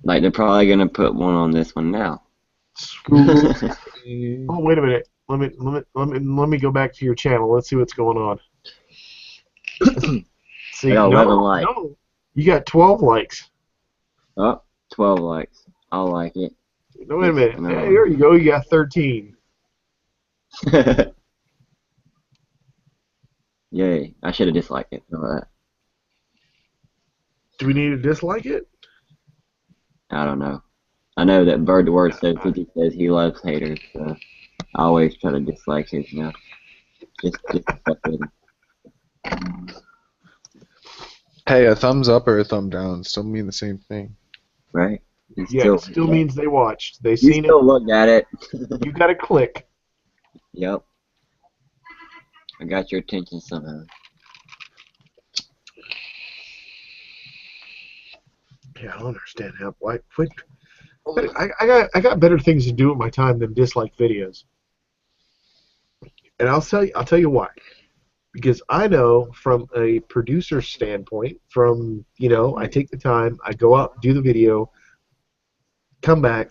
Like, they're probably going to put one on this one now. Google. Oh, wait a minute. Let me go back to your channel. Let's see what's going on. See, I got 11 likes. No, you got 12 likes. Oh, 12 likes. I'll like it. No, wait a minute. No. Hey, here you go. You got 13. Yay. I should have disliked it. Know that. Do we need to dislike it? I don't know. I know that Bird the Word says he loves haters, so I always try to dislike his, you know. Just fuck with him. Hey, a thumbs up or a thumb down still mean the same thing. Right? Yeah, it still means they watched. They you seen still it. looked at it. You got to click. Yep. I got your attention somehow. Yeah, I don't understand how. Why? I got better things to do with my time than dislike videos. And I'll tell you why. Because I know from a producer standpoint, I take the time, I go out, do the video, come back,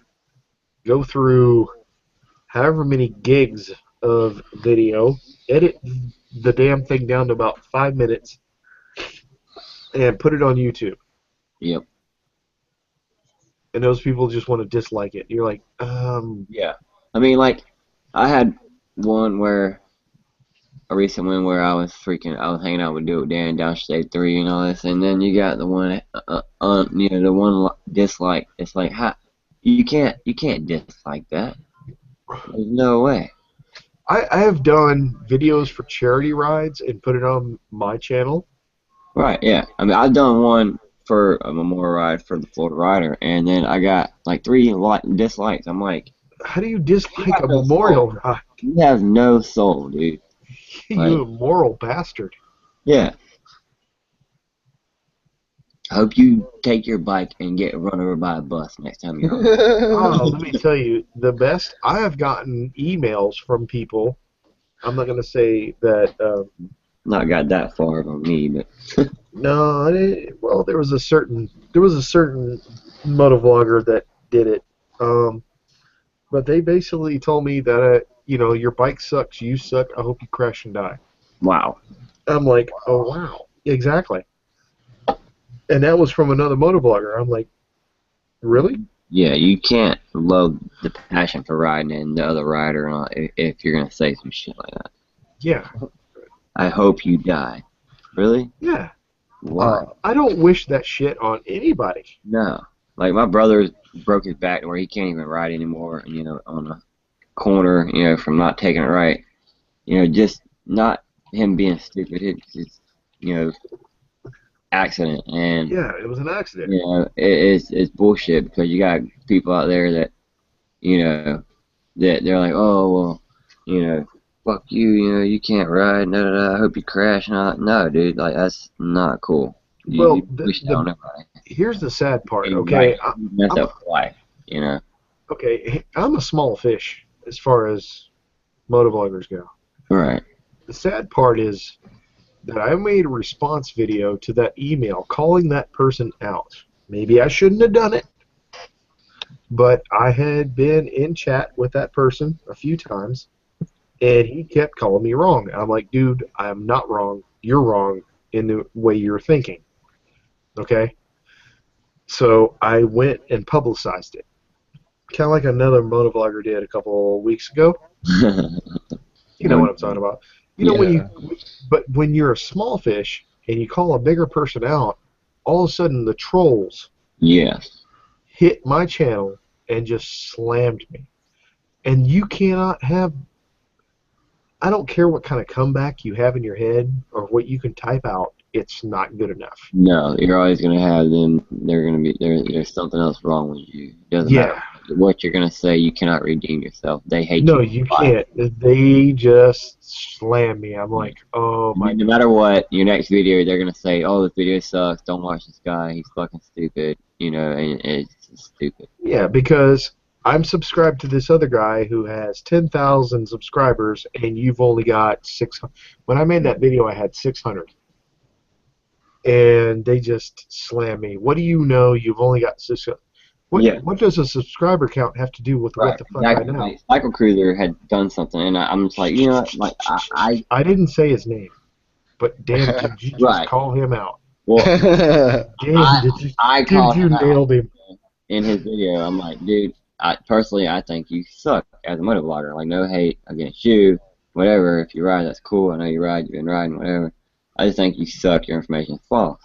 go through however many gigs of video, edit the damn thing down to about 5 minutes, and put it on YouTube. Yep. And those people just want to dislike it. You're like, Yeah. I mean, like, I had a recent one where I was hanging out with dude Dan Downstate 3 and all this, and then you got the one, the one dislike. It's like, how you can't dislike that. There's no way. I have done videos for charity rides and put it on my channel. Right, yeah. I mean, I've done one for a memorial ride for the Florida Rider, and then I got like 3 dislikes. I'm like, How do you dislike a memorial ride? you have no soul, dude. You immoral bastard. Yeah. I hope you take your bike and get run over by a bus next time you're on. Oh, let me tell you, the best. I have gotten emails from people. I'm not going to say that. Not got that far from me, but No, well, there was a certain motovlogger that did it. But they basically told me that your bike sucks, you suck. I hope you crash and die. Wow. I'm like, oh wow, exactly. And that was from another motovlogger. I'm like, really? Yeah, you can't love the passion for riding and the other rider if you're gonna say some shit like that. Yeah, I hope you die. Really? yeah. Why? I don't wish that shit on anybody. No. Like my brother broke his back where he can't even ride anymore, on a corner, from not taking it right. Just not him being stupid. It's just, accident. And, Yeah, it was an accident. it's bullshit because you got people out there that, that they're like, oh, well, fuck you, you can't ride, I hope you crash. No, dude, like, that's not cool. You Well, wish that on everybody. here's the sad part. And Okay, right, you mess up life, okay, I'm a small fish as far as motovloggers go. Right. The sad part is that I made a response video to that email calling that person out. Maybe I shouldn't have done it, but I had been in chat with that person a few times, and he kept calling me wrong. I'm like, dude, I'm not wrong. You're wrong in the way you're thinking. Okay? So I went and publicized it. Kind of like another motovlogger did a couple of weeks ago. You know what I'm talking about. But when you're a small fish and you call a bigger person out, all of a sudden the trolls hit my channel and just slammed me. And you cannot have, I don't care what kind of comeback you have in your head or what you can type out, it's not good enough. No, you're always going to have them. They're going to be there's something else wrong with you. It doesn't matter what you're going to say. You cannot redeem yourself. They hate you. No, you can't. They just slam me. I'm like, oh my. No matter what, your next video, they're going to say, oh, this video sucks. Don't watch this guy. He's fucking stupid. And it's just stupid. Yeah, because I'm subscribed to this other guy who has 10,000 subscribers, and you've only got 600. When I made that video, I had 600. And they just slam me. What do you know? You've only got 600. What does a subscriber count have to do with what the fuck I know? Like, Cycle Cruiser had done something, and I'm just like, like I didn't say his name, but damn, did you just call him out? Well, damn, I called him out nailed him in his video. I'm like, dude, personally, I think you suck as a motovlogger. Like, no hate against you, whatever. If you ride, that's cool. I know you ride. You've been riding, whatever. I just think you suck. Your information is false.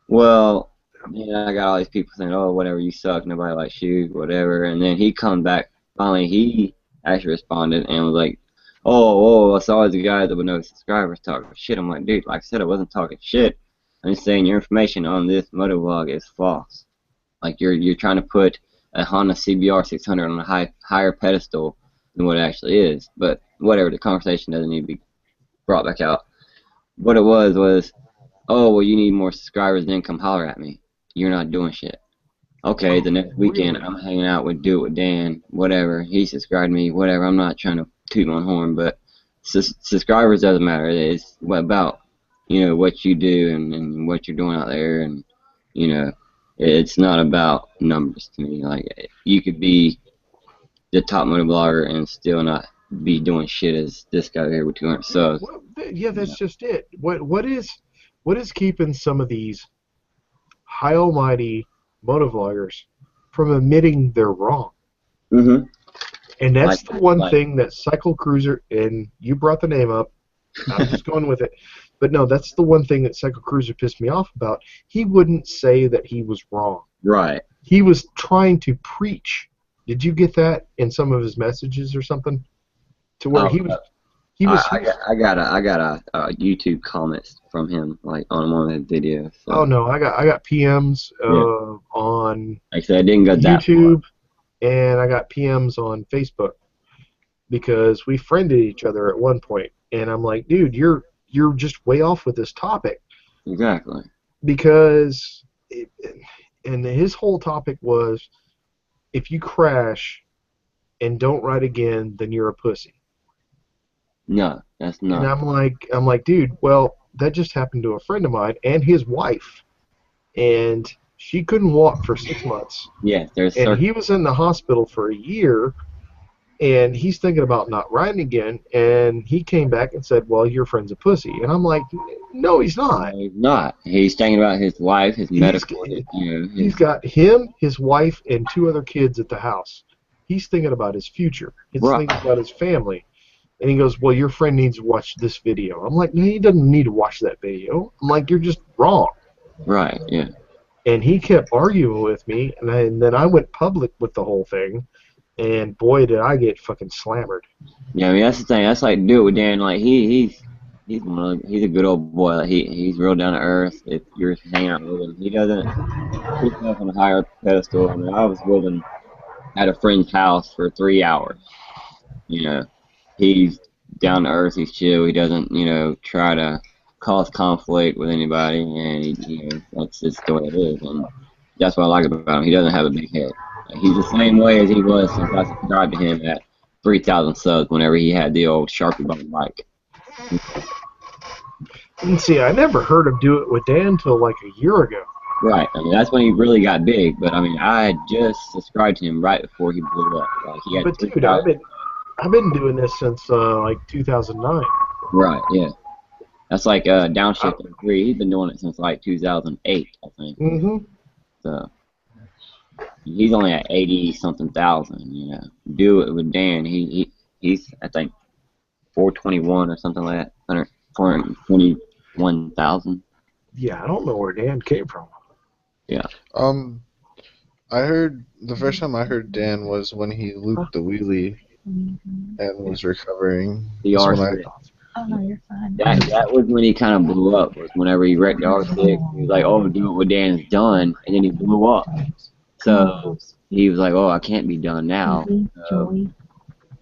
Well, I got all these people saying, oh, whatever, you suck. Nobody likes you, whatever. And then he come back. Finally, he actually responded and was like, oh, it's always the guy that with no subscribers talking shit. I'm like, dude, like I said, I wasn't talking shit. I'm just saying your information on this motovlog is false. Like, you're trying to put a Honda CBR 600 on a higher pedestal than what it actually is. But whatever, the conversation doesn't need to be brought back out. What it was, oh, well, you need more subscribers, then come holler at me. You're not doing shit. Okay, the next weekend, I'm hanging out with Do It With Dan, whatever. He subscribed to me, whatever. I'm not trying to toot my horn, but subscribers doesn't matter. It's about, what you do and what you're doing out there, and, it's not about numbers to me. Like, you could be the top motovlogger and still not be doing shit as this guy here with 200 subs. Well, yeah, that's just it. What is keeping some of these high almighty motovloggers from admitting they're wrong? Mm-hmm. And that's the one thing that Cycle Cruiser, and you brought the name up, I'm just going with it, but no, that's the one thing that Cycle Cruiser pissed me off about. He wouldn't say that he was wrong. Right. He was trying to preach. Did you get that in some of his messages or something? To where he was. I got a YouTube comments from him, like on one of his videos. So. Oh no, I got PMs on like I said, I didn't go that YouTube, and I got PMs on Facebook because we friended each other at one point, and I'm like, dude, you're just way off with this topic. Exactly. Because and his whole topic was, if you crash and don't ride again, then you're a pussy. No, that's not. And I'm like, dude, well, that just happened to a friend of mine and his wife, and she couldn't walk for 6 months. Yeah, and he was in the hospital for a year, and he's thinking about not riding again. And he came back and said, "Well, your friend's a pussy." And I'm like, "No, he's not. No, he's not. He's thinking about his wife, his He's medical, his he's got him, his wife, and 2 other kids at the house. He's thinking about his future. He's Right. thinking about his family." And he goes, "Well, your friend needs to watch this video." I'm like, "No, he doesn't need to watch that video." I'm like, "You're just wrong." Right, yeah. And he kept arguing with me, and then I went public with the whole thing, and boy, did I get fucking slammered. Yeah, I mean that's the thing. That's like do it with Dan. Like he's he's a good old boy. Like, he's real down to earth. If you're hanging out with him, he doesn't put himself on a higher pedestal. I mean, I was with him at a friend's house for 3 hours. You know, he's down to earth. He's chill. He doesn't try to cause conflict with anybody, and that's just the way it is. And that's what I like about him. He doesn't have a big head. Like, he's the same way as he was since I subscribed to him at 3,000 subs. Whenever he had the old Sharpie button mic. And see, I never heard him do it with Dan until like a year ago. Right. I mean, that's when he really got big. But I mean, I had just subscribed to him right before he blew up. Like he had But dude, 3,000. I've been doing this since like 2009. Right. Yeah. That's like Downshift 3. He's been doing it since like 2008, I think. Mm-hmm. So he's only at 80 something thousand. Do it with Dan. He's I think 421 or something like that. 421,000. Yeah, I don't know where Dan came from. Yeah. I heard the first time I heard Dan was when he looped the wheelie and was recovering. The That's when R6. Oh no, you're fine. That was when he kind of blew up. Was whenever he wrecked the R6, he was like, "Oh, do it what Dan's done," and then he blew up. So he was like, "Oh, I can't be done now." So,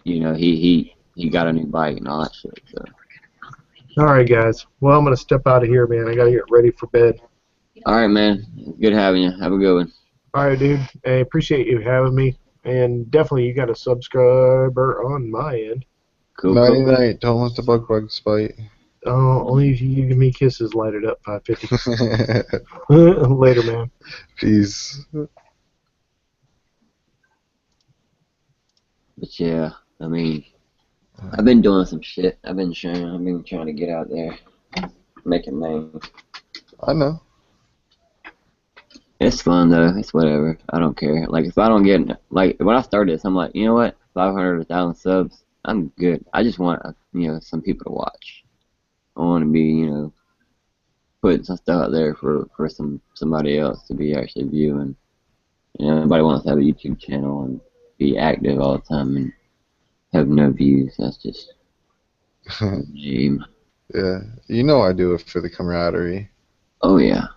he got a new bike and all that shit. So. All right, guys. Well, I'm gonna step out of here, man. I gotta get ready for bed. All right, man. Good having you. Have a good one. All right, dude. I appreciate you having me, and definitely you got a subscriber on my end. Cool. Nighty night. Don't let the bugs bite. Oh, only if you give me kisses, light it up, 550. Later, man. Peace. But yeah, I mean, I've been doing some shit. I've been trying to get out there, making names. I know. It's fun though. It's whatever. I don't care. Like if I don't get when I started this, I'm like, you know what? 500 or 1,000 subs, I'm good. I just want some people to watch. I want to be putting some stuff out there for somebody else to be actually viewing. Nobody wants to have a YouTube channel and be active all the time and have no views. That's just lame. Yeah, I do it for the camaraderie. Oh yeah.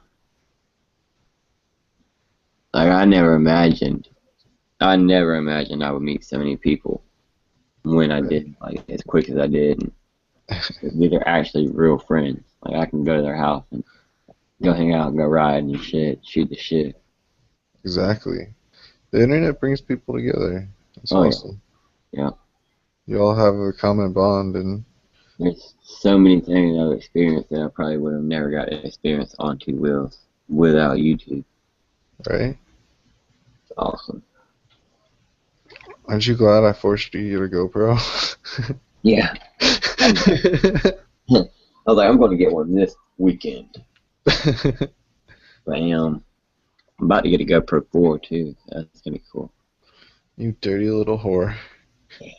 Like I never imagined I would meet so many people when I did, like as quick as I did. And these are actually real friends. Like I can go to their house and go hang out, go ride and shit, shoot the shit. Exactly. The internet brings people together. It's awesome. Yeah. You all have a common bond, and There's so many things I've experienced that I probably would have never got to experience on 2 wheels without YouTube. right? It's awesome. Aren't you glad I forced you to get a GoPro? Yeah. I was like, I'm going to get one this weekend. But I'm about to get a GoPro 4 too. That's going to be cool. You dirty little whore. Yeah.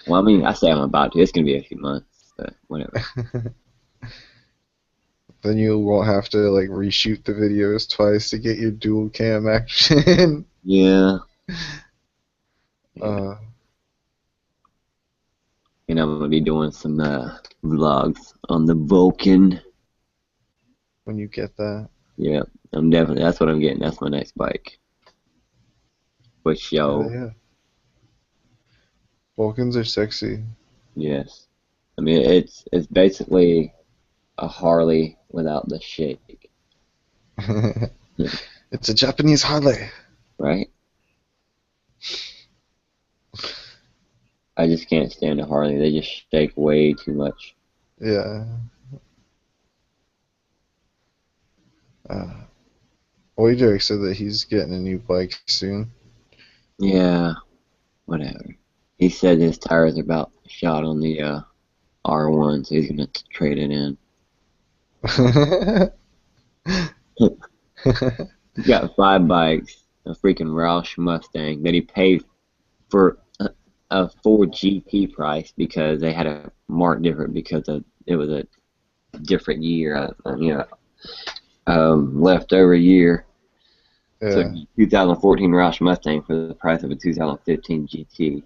Well, I mean, I say I'm about to. It's going to be a few months, but whatever. Then you won't have to like reshoot the videos twice to get your dual cam action. Yeah. uh, And I'm going to be doing some vlogs on the Vulcan. when you get that. Yeah, that's what I'm getting. That's my next bike. For sure. Yeah. Vulcans are sexy. Yes. I mean, it's basically a Harley without the shake. It's a Japanese Harley. Right? I just can't stand a Harley. They just shake way too much. Yeah. Boy said that he's getting a new bike soon. Yeah. Whatever. He said his tires are about shot on the R1, so he's gonna trade it in. He's got 5 bikes, a freaking Roush Mustang that he paid for a Ford GT price because they had a mark different because it was a different year, leftover year. So Yeah. 2014 Roush Mustang for the price of a 2015 GT,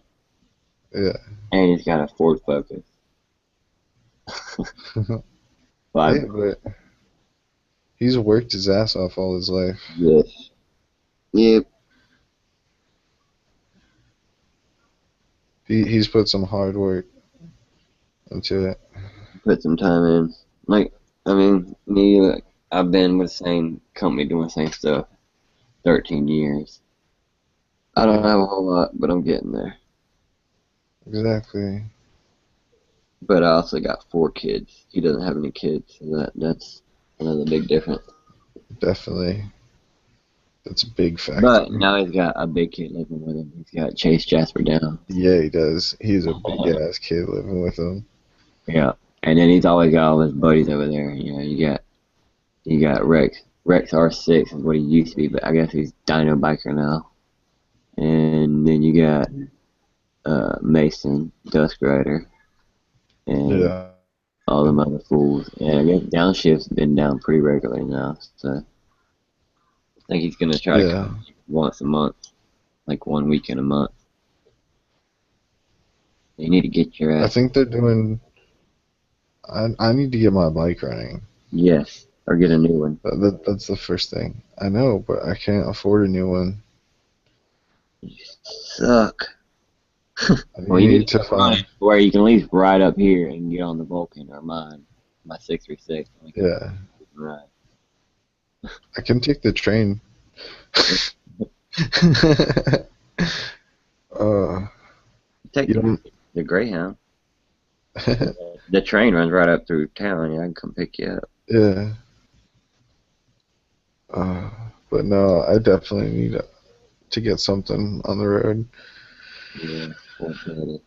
Yeah. and he's got a Ford Focus. Hey, 5. but he's worked his ass off all his life. Yes. Yep. He's put some hard work into it. Put some time in. I've been with the same company doing the same stuff 13 years. I don't have a whole lot, but I'm getting there. Exactly. But I also got 4 kids. He doesn't have any kids, so that's another big difference. Definitely. That's a big factor. But now he's got a big kid living with him. He's got Chase Jasper down. Yeah, he does. He's a big ass kid living with him. Yeah, and then he's always got all his buddies over there. You got Rex. Rex R6 is what he used to be, but I guess he's Dyno Biker now. And then you got Mason, Dusk Rider, and Yeah. all them other fools. And I guess Downshift's been down pretty regularly now, so I think he's gonna try to come once a month, like 1 weekend a month. You need to get your ass. I think they're doing. I need to get my bike running. Yes, or get a new one. That's the first thing. I know, but I can't afford a new one. You suck. Well, you need to find find. where you can at least ride up here and get on the Vulcan or mine, my 636. Yeah. Right. I can take the train. Take you don't. the Greyhound. The train runs right up through town. Yeah, I can come pick you up. Yeah. But no, I definitely need to get something on the road. Yeah, definitely.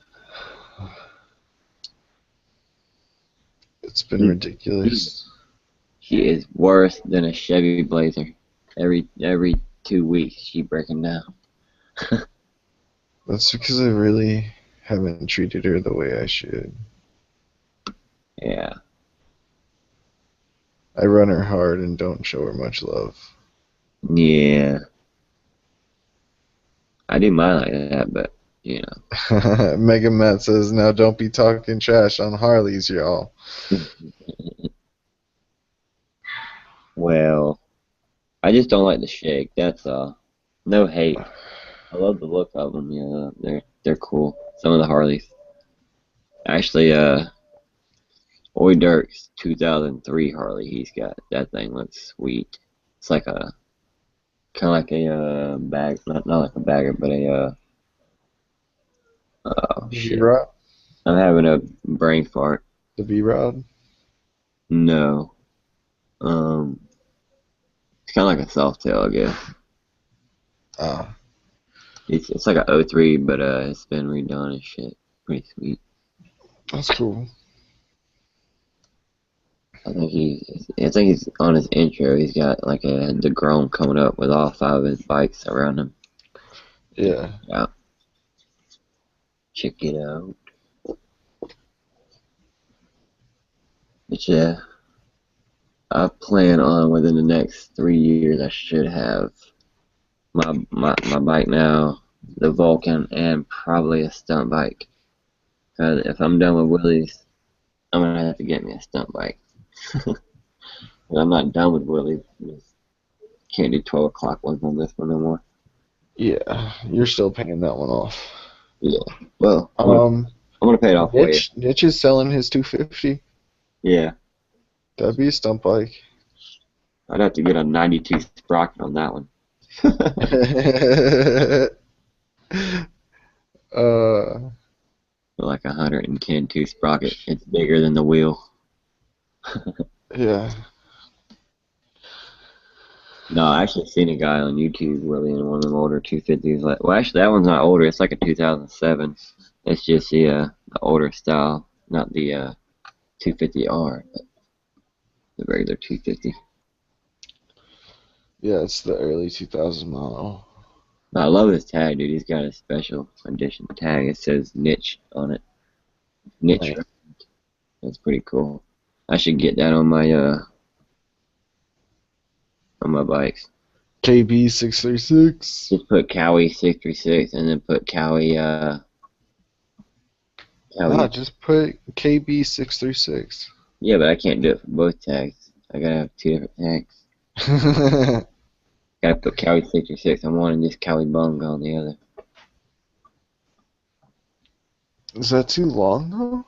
It's been ridiculous. She is worse than a Chevy Blazer. Every 2 weeks she breaking down. That's because I really haven't treated her the way I should. Yeah. I run her hard and don't show her much love. Yeah. I do mine like that, but you know. Mega Matt says, "Now don't be talking trash on Harleys, y'all." Well, I just don't like the shake. That's all. No hate. I love the look of them. Yeah, they're cool. Some of the Harleys. Actually, Oi Dirk's 2003 Harley he's got. That thing looks sweet. It's like a kind of like a bag, not like a bagger, but a oh shit. V-Rod? I'm having a brain fart. The V-Rod? No. It's kind of like a soft tail, I guess. Ah. It's like a 03, but it's been redone and shit. Pretty sweet. That's cool. I think he's on his intro. He's got like a DeGrom coming up with all 5 of his bikes around him. Yeah. Yeah. Check it out. But yeah, I plan on within the next 3 years I should have my bike now, the Vulcan, and probably a stunt bike. Cause if I'm done with Willys, I'm gonna have to get me a stunt bike. I'm not done with Willys. Just can't do 12 o'clock ones on this one no more. Yeah, you're still paying that one off. Yeah. Well, I'm gonna pay it off later. Nitch is selling his 250. Yeah. That'd be a stunt bike. I'd have to get a 92 sprocket on that one. Like 110 2 sprocket. It's bigger than the wheel. Yeah. No, I actually seen a guy on YouTube really in one of them older 250s. Well, actually, that one's not older. It's like a 2007. It's just the older style, not the 250R, but the regular 250. Yeah, it's the early 2000 model. But I love this tag, dude. He's got a special edition tag. It says niche on it. Niche. Nice. That's pretty cool. I should get that on my bikes. KB636. Just put Kawi 636 and then put Kawi Nah, just put KB636. Yeah, but I can't do it for both tags. I gotta have two different tags. Gotta put Kawi 636 on one and just Kawi bunga on the other. Is that too long though?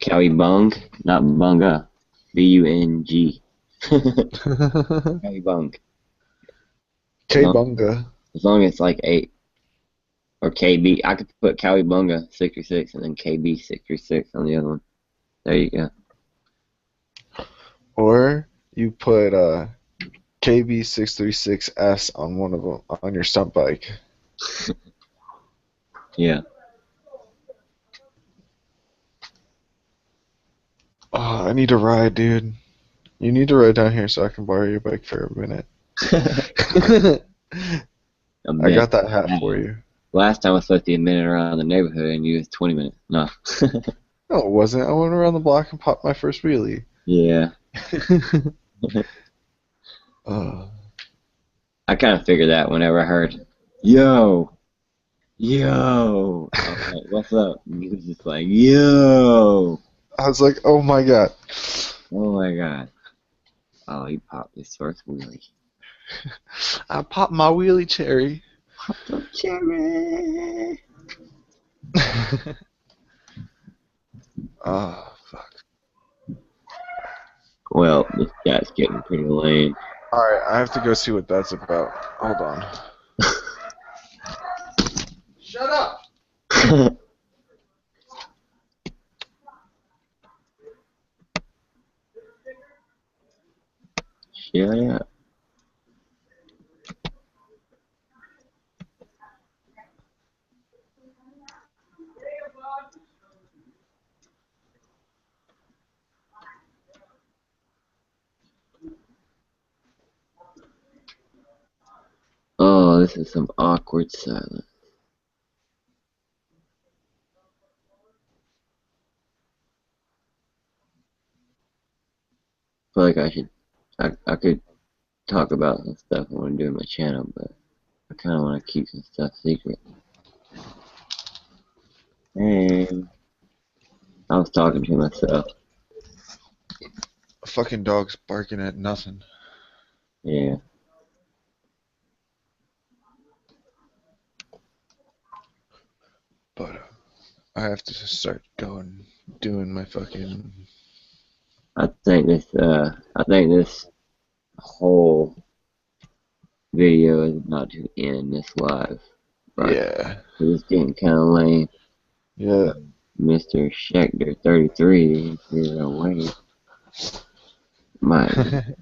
Kawi bung, not bunga. B-U-N-G. Kawi bung. K-bunga. As long as it's like 8. Or KB. I could put Kawi bunga 636 and then KB 636 on the other one. There you go. Or you put KB636S on one of them on your stunt bike. Yeah. Oh, I need a ride, dude. You need to ride down here so I can borrow your bike for a minute. I got that hat for you. Last time I was supposed to be a minute around the neighborhood and you was 20 minutes. No. No, it wasn't. I went around the block and popped my first wheelie. Yeah. I kind of figured that whenever I heard, yo. I was like, what's up? And he was just like, yo. I was like, oh my god. Oh my god. Oh, he popped his first wheelie. I popped my wheelie cherry. Popped up cherry. Oh, fuck. Well, this guy's getting pretty lame. Alright, I have to go see what that's about. Hold on. Shut up! Shut up. Oh, this is some awkward silence. I feel like I could talk about some stuff I want to do on my channel, but I kind of want to keep some stuff secret. And I was talking to myself. A fucking dog's barking at nothing. Yeah. But I have to just start doing my fucking... I think this whole video is about to end this live. Right? Yeah. It's getting kind of lame. Yeah. Mr. Schechter 33 is here away. Might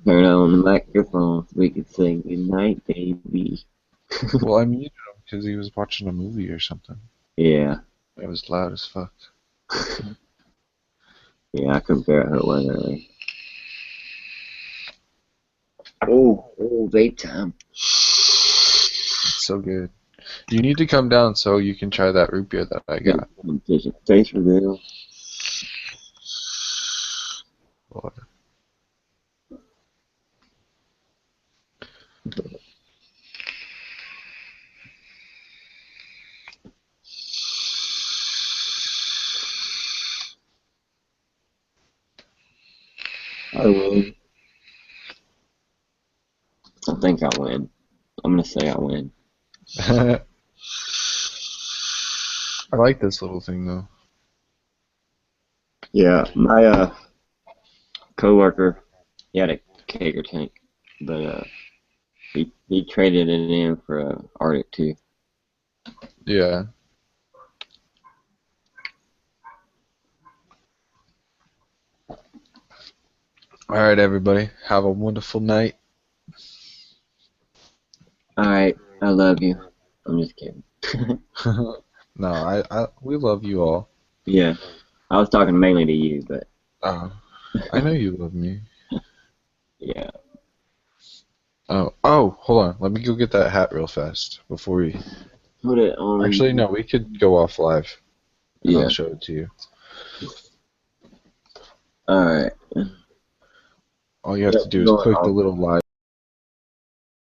turn on the microphone so we can say goodnight, baby. Well, I muted him because he was watching a movie or something. Yeah. It was loud as fuck. Yeah, I couldn't figure out who it was earlier. Oh, vape time. It's so good. You need to come down so you can try that root beer that I got. Face reveal. Lord. I win. I think I win. I'm gonna say I win. I like this little thing though. Yeah, my coworker, he had a kegger tank, but he traded it in for a Arctic too. Yeah. Alright, everybody. Have a wonderful night. Alright, I love you. I'm just kidding. No, we love you all. Yeah. I was talking mainly to you, but I know you love me. yeah. Oh, hold on. Let me go get that hat real fast before we. Put it on. Actually, no. We could go off live, and Yeah. I'll show it to you. All right. All you have to do is click the little live.